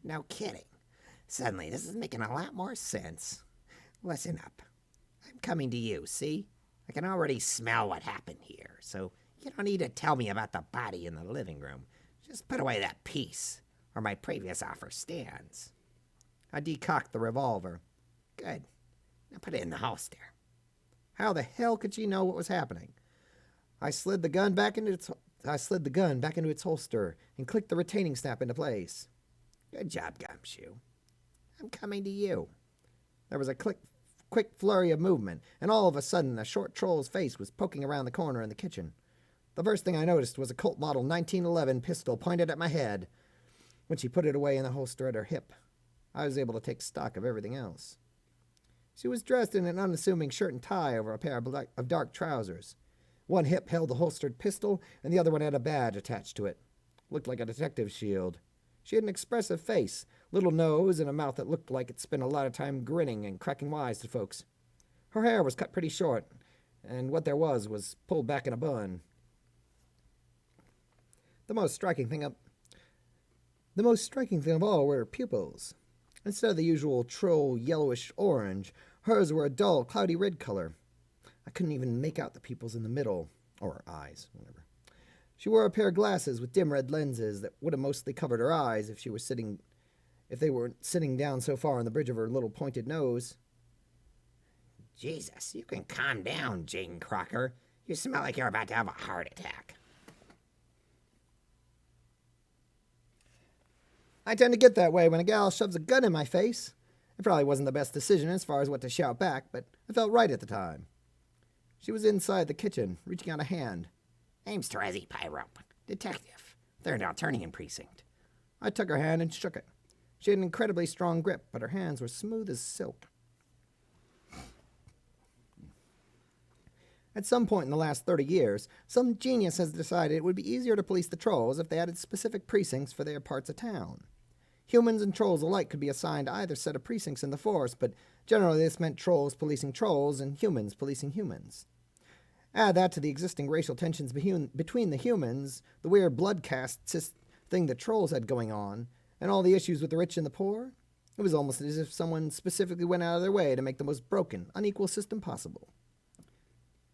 No kidding. Suddenly, this is making a lot more sense. Listen up. I'm coming to you, see? I can already smell what happened here, so you don't need to tell me about the body in the living room. Just put away that piece, or my previous offer stands. I decocked the revolver. Good. Now put it in the holster. How the hell could she know what was happening? I slid the gun back into its holster and clicked the retaining snap into place. Good job, Gumshoe. I'm coming to you. There was a quick flurry of movement, and all of a sudden the short troll's face was poking around the corner in the kitchen. The first thing I noticed was a Colt Model 1911 pistol pointed at my head. When she put it away in the holster at her hip, I was able to take stock of everything else. She was dressed in an unassuming shirt and tie over a pair of dark trousers. One hip held the holstered pistol, and the other one had a badge attached to it. Looked like a detective's shield. She had an expressive face, little nose, and a mouth that looked like it spent a lot of time grinning and cracking wise to folks. Her hair was cut pretty short, and what there was pulled back in a bun. The most striking thing of all were her pupils. Instead of the usual troll yellowish orange, hers were a dull, cloudy red color. I couldn't even make out the pupils in the middle, or eyes, whatever. She wore a pair of glasses with dim red lenses that would have mostly covered her eyes if they weren't sitting down so far on the bridge of her little pointed nose. Jesus, you can calm down, Jane Crocker. You smell like you're about to have a heart attack. I tend to get that way when a gal shoves a gun in my face. It probably wasn't the best decision as far as what to shout back, but it felt right at the time. She was inside the kitchen, reaching out a hand. Name's Terezi Pyrope, detective, 3rd Alternian Precinct. I took her hand and shook it. She had an incredibly strong grip, but her hands were smooth as silk. At some point in the last 30 years, some genius has decided it would be easier to police the trolls if they added specific precincts for their parts of town. Humans and trolls alike could be assigned either set of precincts in the force, but generally this meant trolls policing trolls and humans policing humans. Add that to the existing racial tensions between the humans, the weird blood caste thing the trolls had going on, and all the issues with the rich and the poor. It was almost as if someone specifically went out of their way to make the most broken, unequal system possible.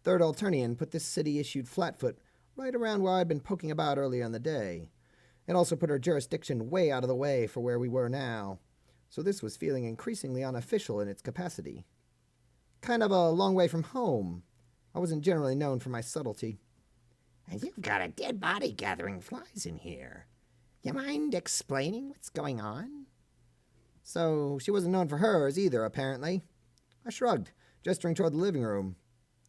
Third Alternian put this city-issued flatfoot right around where I'd been poking about earlier in the day. It also put our jurisdiction way out of the way for where we were now, so this was feeling increasingly unofficial in its capacity. Kind of a long way from home. I wasn't generally known for my subtlety. And you've got a dead body gathering flies in here. You mind explaining what's going on? So she wasn't known for hers either, apparently. I shrugged, gesturing toward the living room.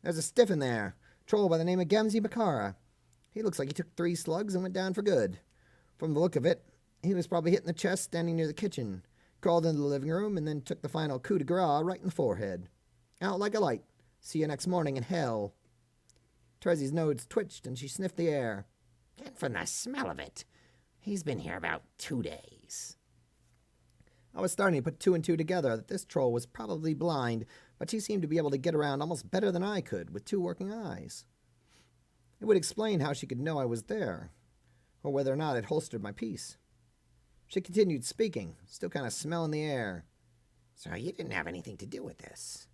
There's a stiff in there, troll by the name of Gamzee Makara. He looks like he took 3 slugs and went down for good. From the look of it, he was probably hit in the chest standing near the kitchen, crawled into the living room, and then took the final coup de grace right in the forehead. Out like a light. See you next morning in hell. Terezi's nose twitched, and she sniffed the air. And from the smell of it, he's been here about 2 days. I was starting to put 2 and 2 together that this troll was probably blind, but she seemed to be able to get around almost better than I could, with 2 working eyes. It would explain how she could know I was there, or whether or not it holstered my piece. She continued speaking, still kind of smelling the air. So you didn't have anything to do with this.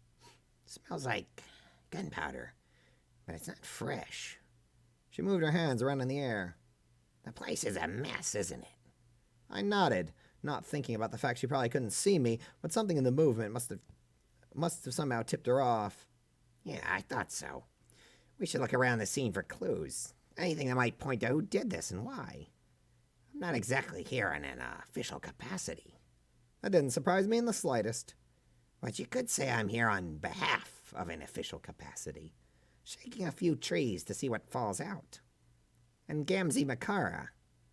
Smells like gunpowder, but it's not fresh. She moved her hands around in the air. The place is a mess, isn't it? I nodded, not thinking about the fact she probably couldn't see me, but something in the movement must have somehow tipped her off. Yeah, I thought so. We should look around the scene for clues. Anything that might point to who did this and why. I'm not exactly here in an official capacity. That didn't surprise me in the slightest. But you could say I'm here on behalf of an official capacity, shaking a few trees to see what falls out. And Gamzee Makara,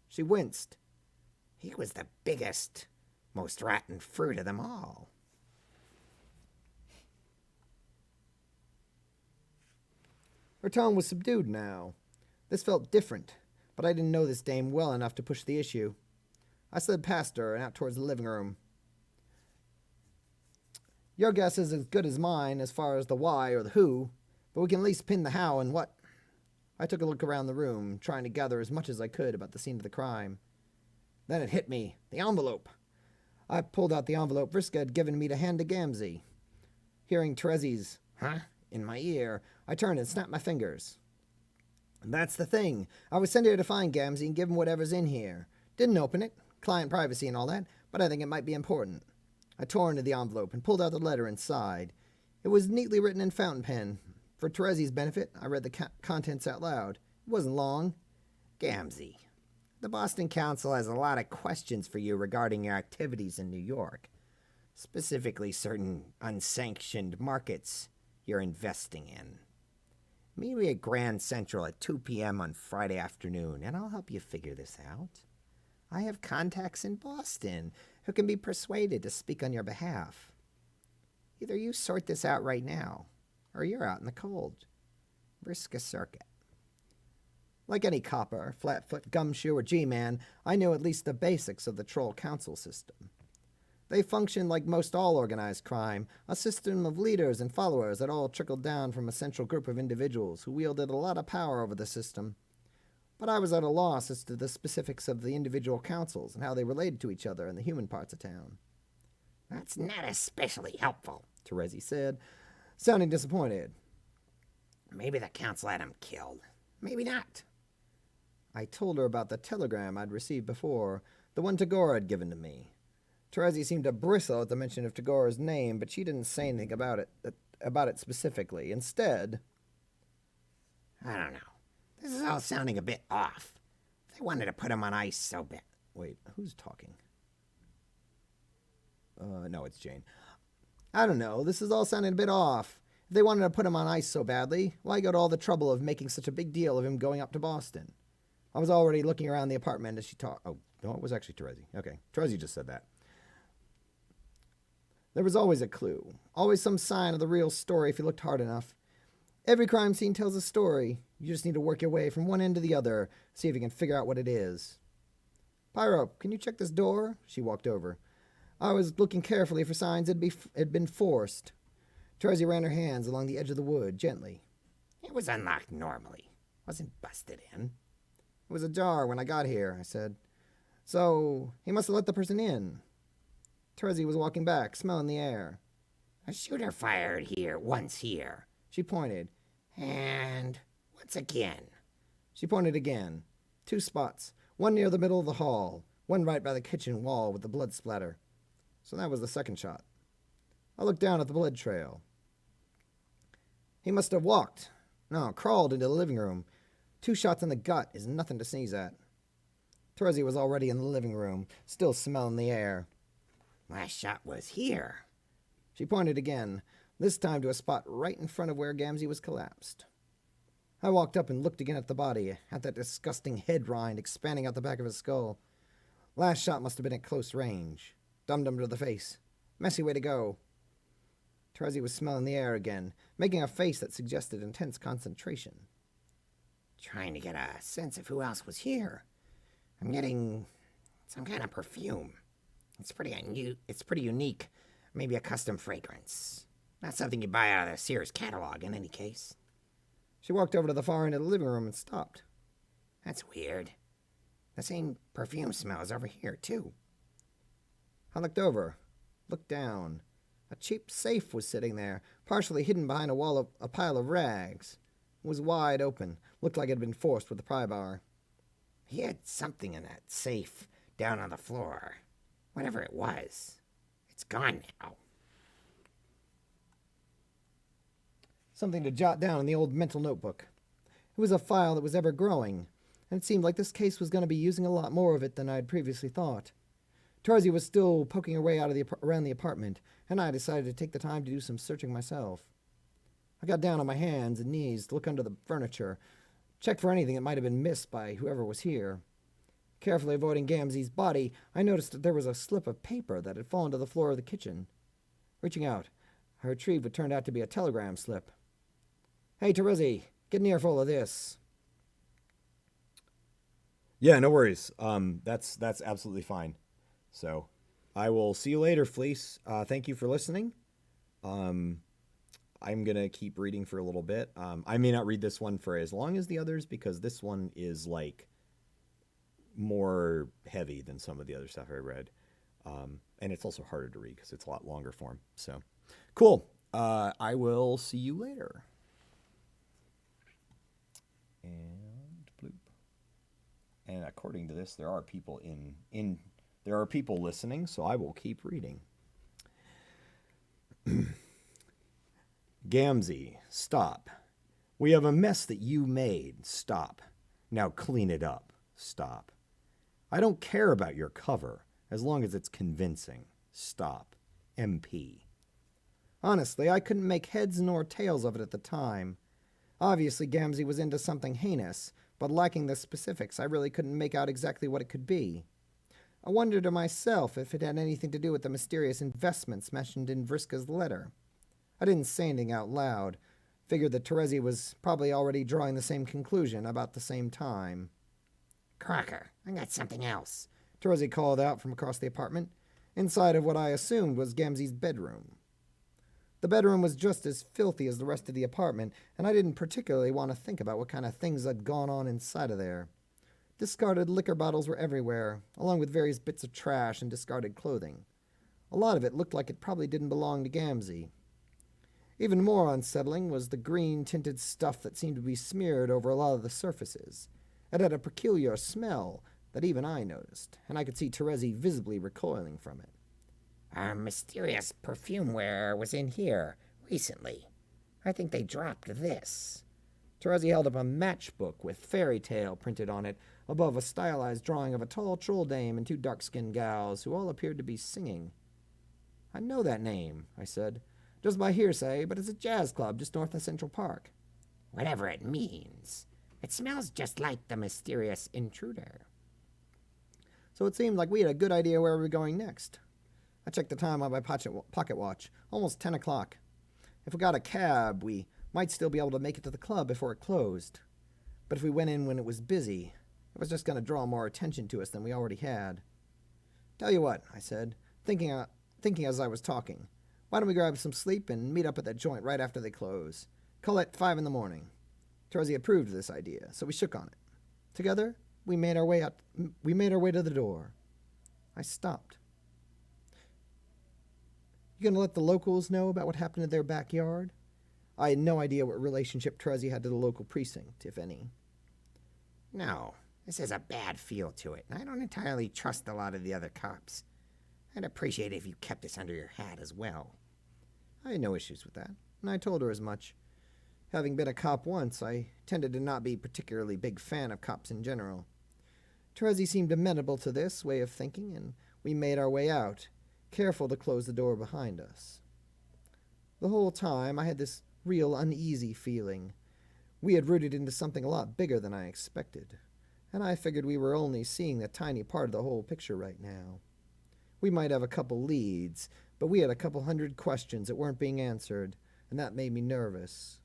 she winced. He was the biggest, most rotten fruit of them all. Her tone was subdued now. This felt different, but I didn't know this dame well enough to push the issue. I slid past her and out towards the living room. Your guess is as good as mine as far as the why or the who, but we can at least pin the how and what. I took a look around the room, trying to gather as much as I could about the scene of the crime. Then it hit me. The envelope. I pulled out the envelope Vriska had given me to hand to Gamzee. Hearing Terezi's, "Huh?" in my ear, I turned and snapped my fingers. And that's the thing. I was sent here to find Gamzee and give him whatever's in here. Didn't open it. Client privacy and all that, but I think it might be important. I tore into the envelope and pulled out the letter inside. It was neatly written in fountain pen. For Terezi's benefit, I read the contents out loud. It wasn't long. Gamzee, the Boston Council has a lot of questions for you regarding your activities in New York, specifically certain unsanctioned markets you're investing in. Meet me at Grand Central at 2 p.m. on Friday afternoon, and I'll help you figure this out. I have contacts in Boston who can be persuaded to speak on your behalf. Either you sort this out right now, or you're out in the cold. Briska Circuit. Like any copper, flatfoot, gumshoe, or G-man, I knew at least the basics of the Troll Council system. They functioned like most all organized crime, a system of leaders and followers that all trickled down from a central group of individuals who wielded a lot of power over the system. But I was at a loss as to the specifics of the individual councils and how they related to each other in the human parts of town. That's not especially helpful, Terezi said, sounding disappointed. Maybe the council had him killed. Maybe not. I told her about the telegram I'd received before, the one Tagore had given to me. Terezi seemed to bristle at the mention of Tagore's name, but she didn't say anything about it specifically. Instead, I don't know. This is all sounding a bit off. They wanted to put him on ice so bad. Wait, who's talking? No, it's Jane. I don't know. This is all sounding a bit off. If they wanted to put him on ice so badly, why go to all the trouble of making such a big deal of him going up to Boston? I was already looking around the apartment as she talked. Oh, no, it was actually Terezi. Okay, Terezi just said that. There was always a clue, always some sign of the real story if you looked hard enough. Every crime scene tells a story. You just need to work your way from one end to the other, see if you can figure out what it is. Pyrope, can you check this door? She walked over. I was looking carefully for signs it'd been forced. Terezi ran her hands along the edge of the wood, gently. It was unlocked normally. Wasn't busted in. It was ajar when I got here, I said. So, he must have let the person in. Terezi was walking back, smelling the air. A shooter fired once here. She pointed. And once again. She pointed again. 2 spots. One near the middle of the hall. One right by the kitchen wall with the blood splatter. So that was the second shot. I looked down at the blood trail. He must have walked. No, crawled into the living room. 2 shots in the gut is nothing to sneeze at. Terezi was already in the living room, still smelling the air. Last shot was here. She pointed again, this time to a spot right in front of where Gamzee was collapsed. I walked up and looked again at the body, at that disgusting head rind expanding out the back of his skull. Last shot must have been at close range. Dum-dum to the face. Messy way to go. Terezi was smelling the air again, making a face that suggested intense concentration. Trying to get a sense of who else was here. I'm getting some kind of perfume. It's pretty unique. Maybe a custom fragrance. Not something you buy out of the Sears catalog in any case. She walked over to the far end of the living room and stopped. That's weird. The same perfume smell is over here, too. I looked over, looked down. A cheap safe was sitting there, partially hidden behind a pile of rags. It was wide open, looked like it had been forced with a pry bar. He had something in that safe down on the floor. Whatever it was. It's gone now. Something to jot down in the old mental notebook. It was a file that was ever growing, and it seemed like this case was going to be using a lot more of it than I had previously thought. Terezi was still poking her way around the apartment, and I decided to take the time to do some searching myself. I got down on my hands and knees to look under the furniture, check for anything that might have been missed by whoever was here. Carefully avoiding Gamzee's body, I noticed that there was a slip of paper that had fallen to the floor of the kitchen. Reaching out, I retrieved what turned out to be a telegram slip. Hey, Terezi, get an earful of this. Yeah, no worries. That's absolutely fine. So, I will see you later, Fleece. Thank you for listening. I'm gonna keep reading for a little bit. I may not read this one for as long as the others because this one is like more heavy than some of the other stuff I read. And it's also harder to read because it's a lot longer form. So, cool. I will see you later. And bloop. And according to this, there are people there are people listening, so I will keep reading. Gamzee, stop. We have a mess that you made. Stop. Now clean it up. Stop. I don't care about your cover, as long as it's convincing. Stop. MP. Honestly, I couldn't make heads nor tails of it at the time. Obviously, Gamzee was into something heinous, but lacking the specifics, I really couldn't make out exactly what it could be. I wondered to myself if it had anything to do with the mysterious investments mentioned in Vriska's letter. I didn't say anything out loud. Figured that Terezi was probably already drawing the same conclusion about the same time. Crocker, I got something else. Terezi called out from across the apartment, inside of what I assumed was Gamzee's bedroom. The bedroom was just as filthy as the rest of the apartment, and I didn't particularly want to think about what kind of things had gone on inside of there. Discarded liquor bottles were everywhere, along with various bits of trash and discarded clothing. A lot of it looked like it probably didn't belong to Gamzee. Even more unsettling was the green-tinted stuff that seemed to be smeared over a lot of the surfaces. It had a peculiar smell that even I noticed, and I could see Terezi visibly recoiling from it. Our mysterious perfume wearer was in here recently. I think they dropped this. Terezi held up a matchbook with fairy tale printed on it, above a stylized drawing of a tall troll dame and 2 dark-skinned gals who all appeared to be singing. I know that name, I said, just by hearsay, but it's a jazz club just north of Central Park. Whatever it means. It smells just like the mysterious intruder. So it seemed like we had a good idea where we were going next. I checked the time on my pocket watch. Almost 10 o'clock. If we got a cab, we Might still be able to make it to the club before it closed. But if we went in when it was busy, it was just going to draw more attention to us than we already had. Tell you what, I said, thinking as I was talking. Why don't we grab some sleep and meet up at that joint right after they close? Call it 5 in the morning. Terezi approved of this idea, so we shook on it. Together, we made our way to the door. I stopped. You gonna let the locals know about what happened in their backyard? I had no idea what relationship Terezi had to the local precinct, if any. No, this has a bad feel to it, and I don't entirely trust a lot of the other cops. I'd appreciate it if you kept this under your hat as well. I had no issues with that, and I told her as much. Having been a cop once, I tended to not be a particularly big fan of cops in general. Terezi seemed amenable to this way of thinking, and we made our way out, careful to close the door behind us. The whole time, I had this real uneasy feeling. We had rooted into something a lot bigger than I expected, and I figured we were only seeing a tiny part of the whole picture right now. We might have a couple leads, but we had a couple hundred questions that weren't being answered, and that made me nervous.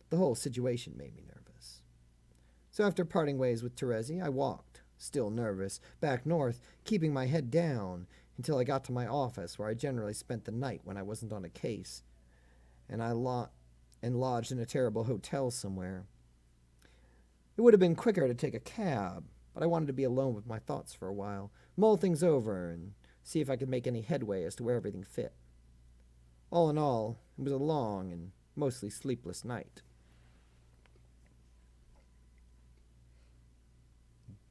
The whole situation made me nervous. So after parting ways with Terezi, I walked, still nervous, back north, keeping my head down, until I got to my office, where I generally spent the night when I wasn't on a case, and lodged in a terrible hotel somewhere. It would have been quicker to take a cab, but I wanted to be alone with my thoughts for a while, mull things over, and see if I could make any headway as to where everything fit. All in all, it was a long and mostly sleepless night.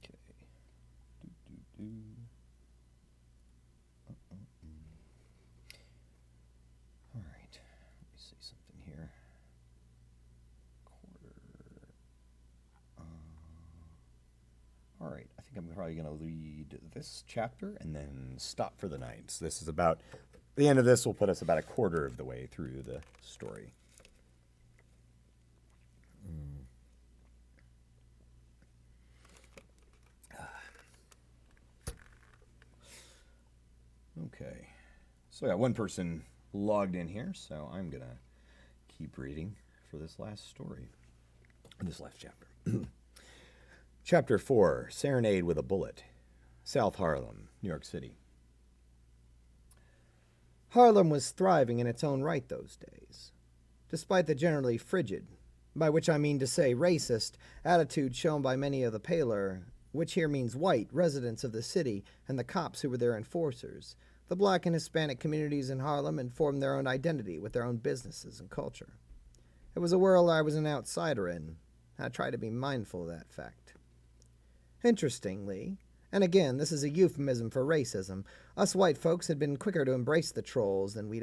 Okay. All right. Let me see something here. All right. I think I'm probably going to lead this chapter and then stop for the night. So this is about the end of this will put us about a quarter of the way through the story. Okay. So I got one person logged in here, so I'm going to keep reading for this last story. This last chapter. Chapter 4, Serenade with a Bullet. South Harlem, New York City. Harlem was thriving in its own right those days. Despite the generally frigid, by which I mean to say racist, attitude shown by many of the paler, which here means white, residents of the city and the cops who were their enforcers, the black and Hispanic communities in Harlem had formed their own identity with their own businesses and culture. It was a world I was an outsider in. I tried to be mindful of that fact. Interestingly, and again, this is a euphemism for racism, us white folks had been quicker to embrace the trolls than we'd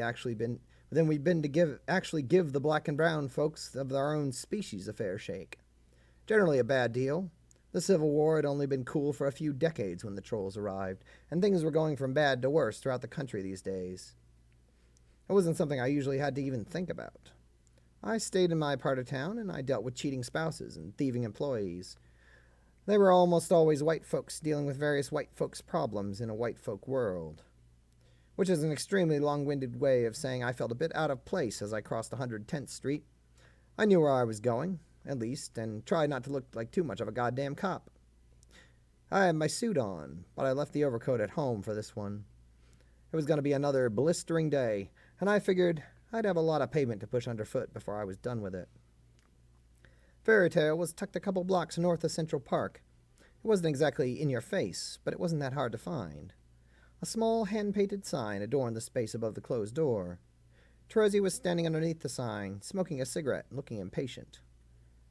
been to give the black and brown folks of our own species a fair shake. Generally a bad deal. The Civil War had only been cool for a few decades when the trolls arrived, and things were going from bad to worse throughout the country these days. It wasn't something I usually had to even think about. I stayed in my part of town, and I dealt with cheating spouses and thieving employees. They were almost always white folks dealing with various white folks' problems in a white folk world. Which is an extremely long-winded way of saying I felt a bit out of place as I crossed 110th Street. I knew where I was going, at least, and tried not to look like too much of a goddamn cop. I had my suit on, but I left the overcoat at home for this one. It was going to be another blistering day, and I figured I'd have a lot of pavement to push underfoot before I was done with it. Fairytale was tucked a couple blocks north of Central Park. It wasn't exactly in your face, but it wasn't that hard to find. A small hand-painted sign adorned the space above the closed door. Terezi was standing underneath the sign, smoking a cigarette and looking impatient.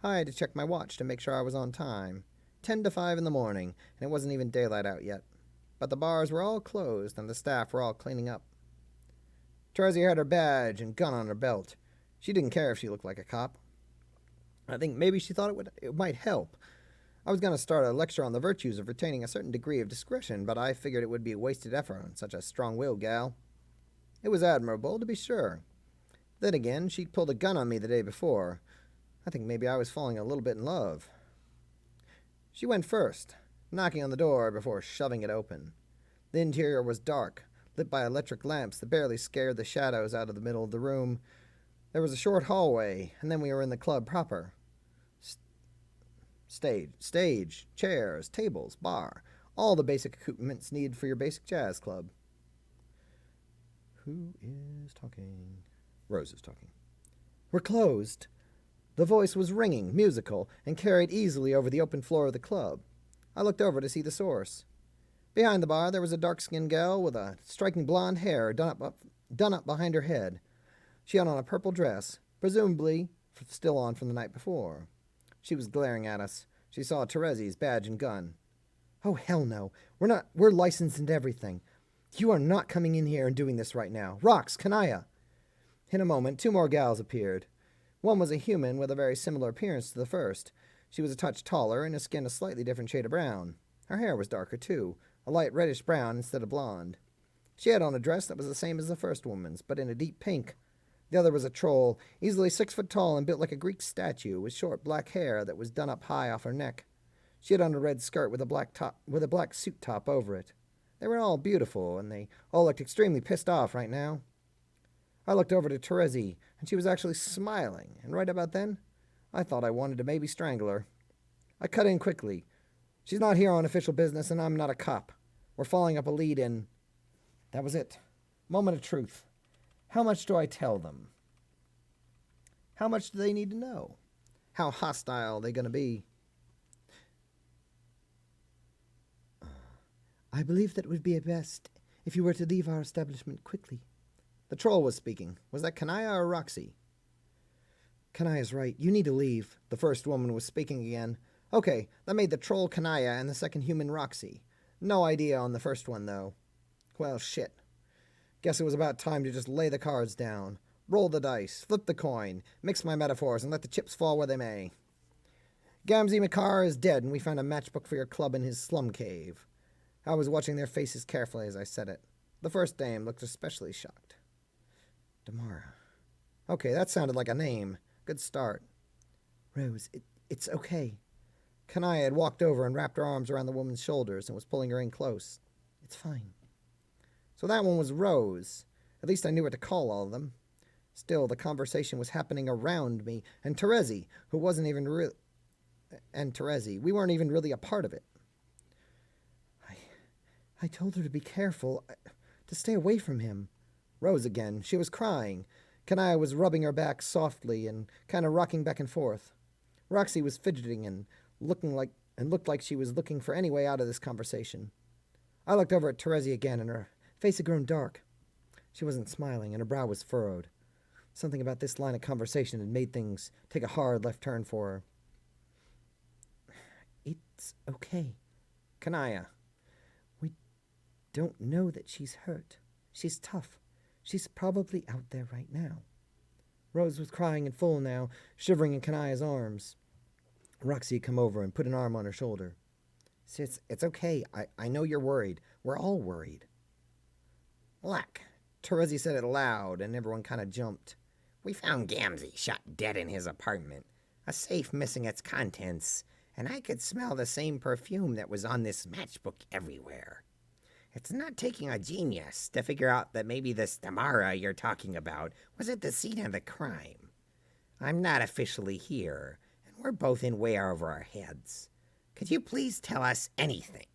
I had to check my watch to make sure I was on time. 10 to 5 in the morning, and it wasn't even daylight out yet. But the bars were all closed, and the staff were all cleaning up. Terezi had her badge and gun on her belt. She didn't care if she looked like a cop. I think maybe she thought it might help. I was going to start a lecture on the virtues of retaining a certain degree of discretion, but I figured it would be a wasted effort on such a strong-willed gal. It was admirable, to be sure. Then again, she'd pulled a gun on me the day before. I think maybe I was falling a little bit in love. She went first, knocking on the door before shoving it open. The interior was dark, lit by electric lamps that barely scared the shadows out of the middle of the room. There was a short hallway, and then we were in the club proper. Stage, chairs, tables, bar, all the basic accoutrements needed for your basic jazz club. Who is talking? Rose is talking. We're closed. The voice was ringing, musical, and carried easily over the open floor of the club. I looked over to see the source. Behind the bar there was a dark-skinned gal with a striking blonde hair done up behind her head. She had on a purple dress, presumably still on from the night before. She was glaring at us. She saw Terezi's badge and gun. Oh, hell no. We're licensed and everything. You are not coming in here and doing this right now. Rox, Kanaya. In a moment, 2 more gals appeared. One was a human with a very similar appearance to the first. She was a touch taller and her skin a slightly different shade of brown. Her hair was darker, too, a light reddish brown instead of blonde. She had on a dress that was the same as the first woman's, but in a deep pink. The other was a troll, easily 6 foot tall and built like a Greek statue, with short black hair that was done up high off her neck. She had on a red skirt with a black suit top over it. They were all beautiful, and they all looked extremely pissed off right now. I looked over to Terezi, and she was actually smiling, and right about then, I thought I wanted to maybe strangle her. I cut in quickly. She's not here on official business, and I'm not a cop. We're following up a lead in... That was it. Moment of truth. How much do I tell them? How much do they need to know? How hostile are they going to be? I believe that it would be best if you were to leave our establishment quickly. The troll was speaking. Was that Kanaya or Roxy? Kanaya's right. You need to leave. The first woman was speaking again. Okay, that made the troll Kanaya and the second human Roxy. No idea on the first one, though. Well, shit. Guess it was about time to just lay the cards down. Roll the dice, flip the coin, mix my metaphors, and let the chips fall where they may. Gamzee Makar is dead, and we found a matchbook for your club in his slum cave. I was watching their faces carefully as I said it. The first dame looked especially shocked. Damara. Okay, that sounded like a name. Good start. Rose, it's okay. Kanaya had walked over and wrapped her arms around the woman's shoulders and was pulling her in close. It's fine. So that one was Rose. At least I knew what to call all of them. Still, the conversation was happening around me, and Terezi, who wasn't even real... And Terezi, we weren't even really a part of it. I told her to be careful, to stay away from him. Rose again. She was crying. Kanaya was rubbing her back softly and kind of rocking back and forth. Roxy was fidgeting and looked like she was looking for any way out of this conversation. I looked over at Terezi again, and her face had grown dark. She wasn't smiling, and her brow was furrowed. Something about this line of conversation had made things take a hard left turn for her. It's okay. Kanaya. We don't know that she's hurt. She's tough. She's probably out there right now. Rose was crying in full now, shivering in Kanaya's arms. Roxy had come over and put an arm on her shoulder. It's okay. I know you're worried. We're all worried. Look, Terezi said it loud, and everyone kind of jumped. we found Gamzee shot dead in his apartment, a safe missing its contents, and I could smell the same perfume that was on this matchbook everywhere. It's not taking a genius to figure out that maybe this Damara you're talking about was at the scene of the crime. I'm not officially here, and we're both in way over our heads. Could you please tell us anything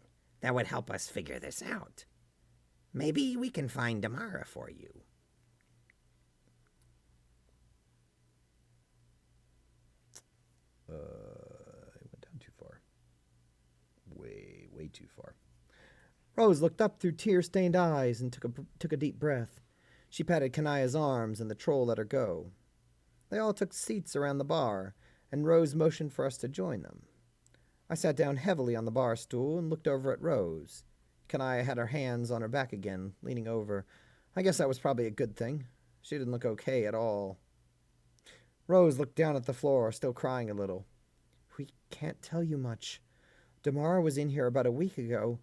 that would help us figure this out? Maybe we can find Damara for you. I went down too far. Way too far. Rose looked up through tear-stained eyes and took a deep breath. She patted Kanaya's arms, and the troll let her go. They all took seats around the bar, and Rose motioned for us to join them. I sat down heavily on the bar stool and looked over at Rose. Kanaya had her hands on her back again, leaning over. I guess that was probably a good thing. She didn't look okay at all. Rose looked down at the floor, still crying a little. We can't tell you much. Damara was in here about a week ago.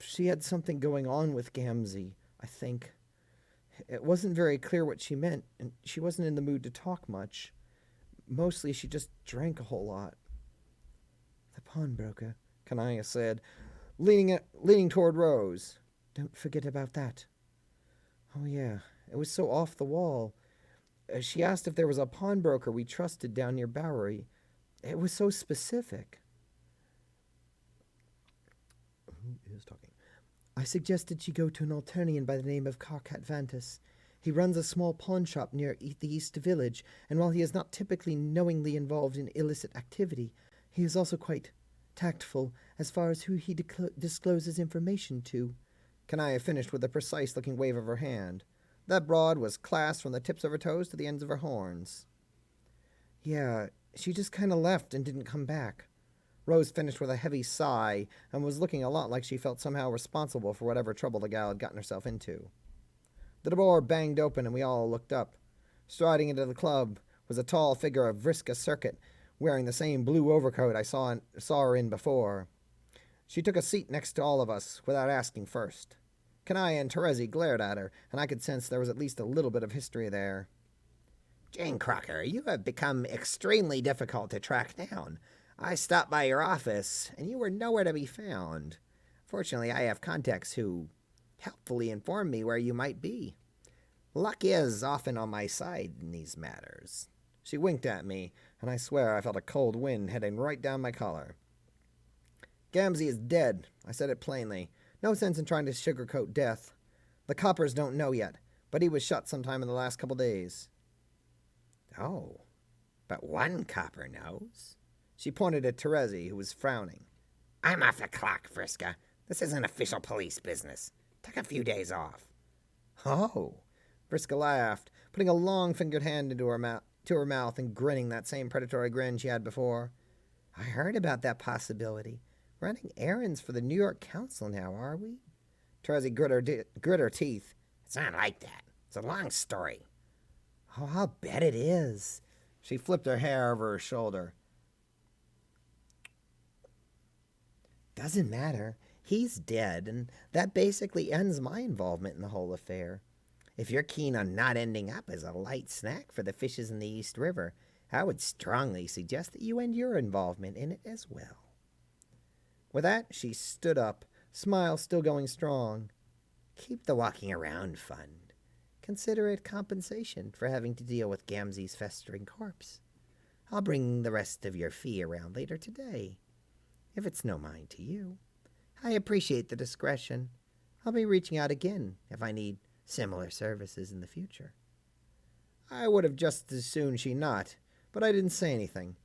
She had something going on with Gamzee, I think. It wasn't very clear what she meant, and she wasn't in the mood to talk much. Mostly she just drank a whole lot. The pawnbroker, Kanaya said, leaning toward Rose. Don't forget about that. Oh yeah, it was so off the wall. She asked if there was a pawnbroker we trusted down near Bowery. It was so specific. Who is talking? I suggested she go to an Alternian by the name of Karkat Vantus. He runs a small pawn shop near the East Village, and while he is not typically knowingly involved in illicit activity, he is also quite tactful as far as who he discloses information to. Kanaya finished with a precise-looking wave of her hand. That broad was classed from the tips of her toes to the ends of her horns. Yeah, she just kind of left and didn't come back. Rose finished with a heavy sigh and was looking a lot like she felt somehow responsible for whatever trouble the gal had gotten herself into. The door banged open and we all looked up. Striding into the club was a tall figure of Vriska Circuit, wearing the same blue overcoat I saw her in before. She took a seat next to all of us without asking first. Kanaya and Terezi glared at her, and I could sense there was at least a little bit of history there. Jane Crocker, you have become extremely difficult to track down. I stopped by your office, and you were nowhere to be found. Fortunately, I have contacts who helpfully inform me where you might be. Luck is often on my side in these matters. She winked at me, and I swear I felt a cold wind heading right down my collar. Gamzee is dead. I said it plainly. No sense in trying to sugarcoat death. The coppers don't know yet, but he was shot sometime in the last couple days. Oh, but one copper knows. She pointed at Terezi, who was frowning. I'm off the clock, Vriska. This isn't official police business. Took a few days off. Oh. Vriska laughed, putting a long-fingered hand into her mouth and grinning that same predatory grin she had before. I heard about that possibility. Running errands for the New York Council now, are we? Terezi grit her teeth. It's not like that. It's a long story. Oh, I'll bet it is. She flipped her hair over her shoulder. Doesn't matter. He's dead, and that basically ends my involvement in the whole affair. If you're keen on not ending up as a light snack for the fishes in the East River, I would strongly suggest that you end your involvement in it as well. With that, she stood up, smile still going strong. Keep the walking around fun. Consider it compensation for having to deal with Gamzee's festering corpse. I'll bring the rest of your fee around later today, if it's no mind to you. I appreciate the discretion. I'll be reaching out again if I need similar services in the future. I would have just as soon she not, but I didn't say anything.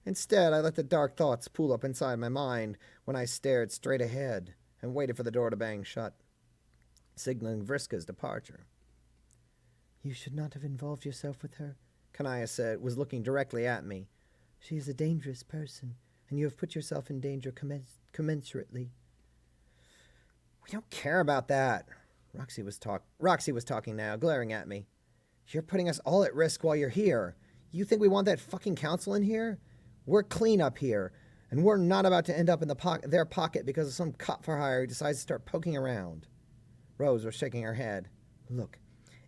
Instead, I let the dark thoughts pool up inside my mind when I stared straight ahead and waited for the door to bang shut, signaling Vriska's departure. You should not have involved yourself with her, Kanaya said, was looking directly at me. She is a dangerous person, and you have put yourself in danger commensurately. We don't care about that. Roxy was talking now, glaring at me. You're putting us all at risk while you're here. You think we want that fucking council in here? We're clean up here, and we're not about to end up in their pocket because of some cop for hire who decides to start poking around. Rose was shaking her head. Look,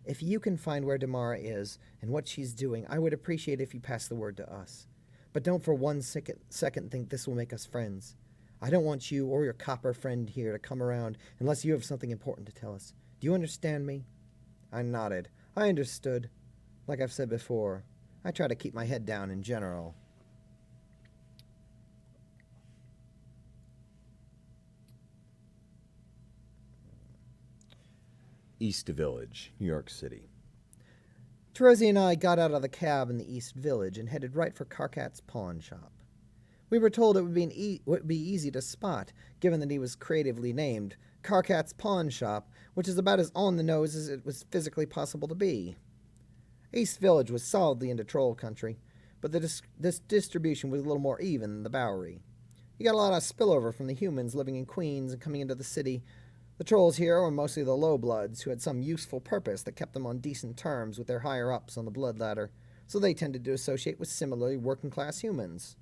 if you can find where Damara is and what she's doing, I would appreciate if you pass the word to us. But don't for one second think this will make us friends. I don't want you or your copper friend here to come around unless you have something important to tell us. Do you understand me? I nodded. I understood. Like I've said before, I try to keep my head down in general. East Village, New York City. Terezi and I got out of the cab in the East Village and headed right for Karkat's pawn shop. We were told it would be easy to spot, given that he was creatively named Karkat's Pawn Shop, which is about as on the nose as it was physically possible to be. East Village was solidly into troll country, but this distribution was a little more even than the Bowery. You got a lot of spillover from the humans living in Queens and coming into the city. The trolls here were mostly the lowbloods who had some useful purpose that kept them on decent terms with their higher-ups on the blood ladder, so they tended to associate with similarly working-class humans.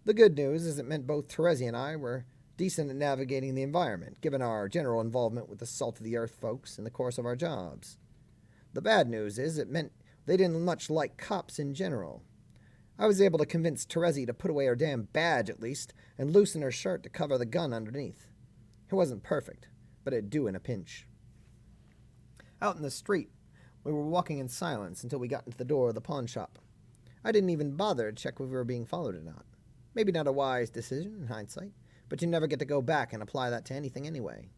The good news is it meant both Terezi and I were decent at navigating the environment, given our general involvement with the salt-of-the-earth folks in the course of our jobs. The bad news is it meant they didn't much like cops in general. I was able to convince Terezi to put away her damn badge, at least, and loosen her shirt to cover the gun underneath. It wasn't perfect, but it'd do in a pinch. Out in the street, We were walking in silence until we got into the door of the pawn shop. I didn't even bother to check if we were being followed or not. Maybe not a wise decision in hindsight, but you never get to go back and apply that to anything anyway.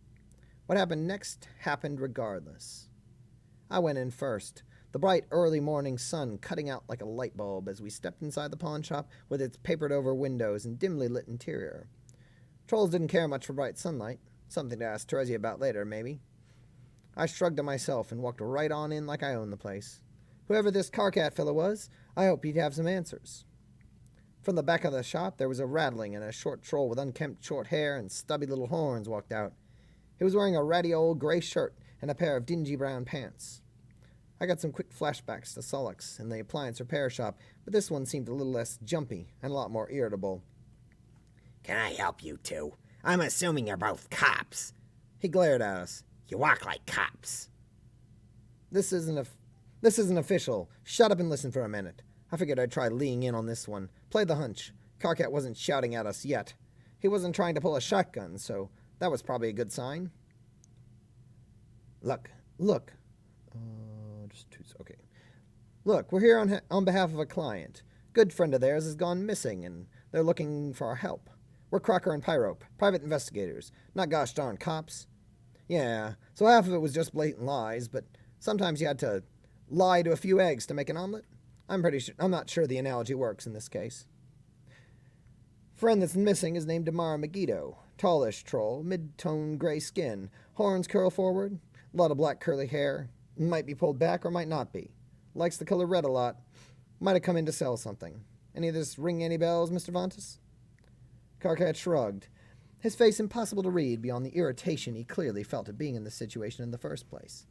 What happened next happened regardless. I went in first, the bright early morning sun cutting out like a light bulb as we stepped inside the pawn shop with its papered-over windows and dimly lit interior. Trolls didn't care much for bright sunlight. Something to ask Terezi about later, maybe. I shrugged to myself and walked right on in like I owned the place. Whoever this Carcat fellow was, I hoped he'd have some answers. From the back of the shop, there was a rattling, and a short troll with unkempt short hair and stubby little horns walked out. He was wearing a ratty old gray shirt and a pair of dingy brown pants. I got some quick flashbacks to Solix in the appliance repair shop, but this one seemed a little less jumpy and a lot more irritable. Can I help you two? I'm assuming you're both cops. He glared at us. You walk like cops. This isn't official. Shut up and listen for a minute. I figured I'd try leaning in on this one. Play the hunch. Carcat wasn't shouting at us yet. He wasn't trying to pull a shotgun, so that was probably a good sign. Look. Okay. Look, we're here on behalf of a client. Good friend of theirs has gone missing, and they're looking for our help. We're Crocker and Pyrope, private investigators, not gosh darn cops. Yeah, so half of it was just blatant lies, but sometimes you had to lie to a few eggs to make an omelet. I'm not sure the analogy works in this case. Friend that's missing is named Damara Megiddo. Tallish troll, mid-tone gray skin, horns curl forward, a lot of black curly hair, might be pulled back or might not be. Likes the color red a lot. Might have come in to sell something. Any of this ring any bells, Mr. Vontas? Carcat shrugged, his face impossible to read beyond the irritation he clearly felt at being in this situation in the first place.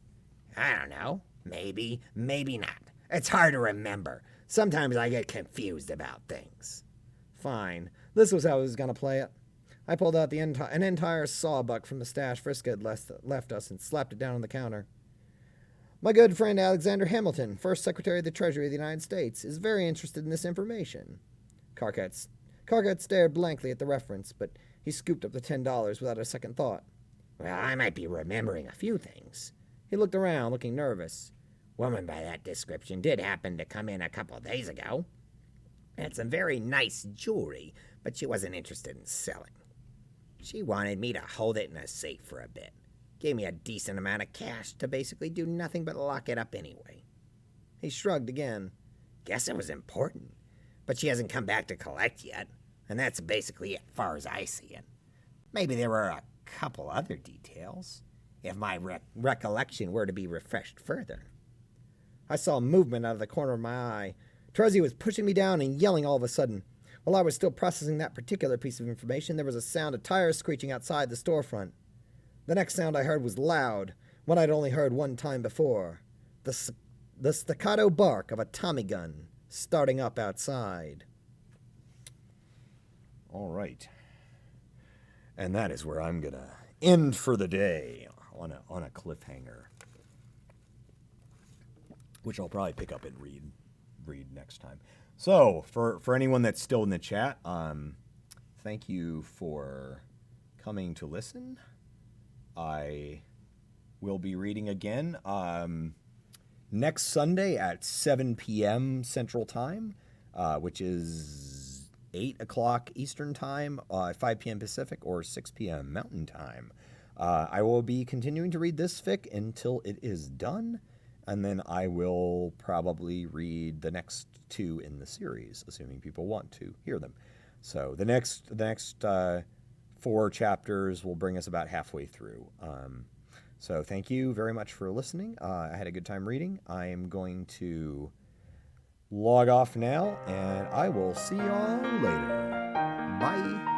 I don't know. Maybe, maybe not. It's hard to remember. Sometimes I get confused about things. Fine. This was how I was going to play it. I pulled out an entire sawbuck from the stash Friska had left us and slapped it down on the counter. My good friend Alexander Hamilton, first Secretary of the Treasury of the United States, is very interested in this information. Carcat stared blankly at the reference, but he scooped up the $10 without a second thought. Well, I might be remembering a few things. He looked around, looking nervous. Woman by that description did happen to come in a couple days ago. Had some very nice jewelry, but she wasn't interested in selling. She wanted me to hold it in a safe for a bit. Gave me a decent amount of cash to basically do nothing but lock it up anyway. He shrugged again. Guess it was important, but she hasn't come back to collect yet, and that's basically it, as far as I see it. Maybe there were a couple other details, if my recollection were to be refreshed further. I saw movement out of the corner of my eye. Terezi was pushing me down and yelling all of a sudden. While I was still processing that particular piece of information, there was a sound of tires screeching outside the storefront. The next sound I heard was loud, one I'd only heard one time before. The staccato bark of a Tommy gun starting up outside. All right. And that is where I'm going to end for the day on a cliffhanger, which I'll probably pick up and read next time. So, for anyone that's still in the chat, thank you for coming to listen. I will be reading again next Sunday at 7 p.m. Central Time, which is 8 o'clock Eastern Time, 5 p.m. Pacific, or 6 p.m. Mountain Time. I will be continuing to read this fic until it is done, and then I will probably read the next two in the series, assuming people want to hear them. So the next 4 chapters will bring us about halfway through. So thank you very much for listening. I had a good time reading. I am going to log off now, and I will see y'all later. Bye.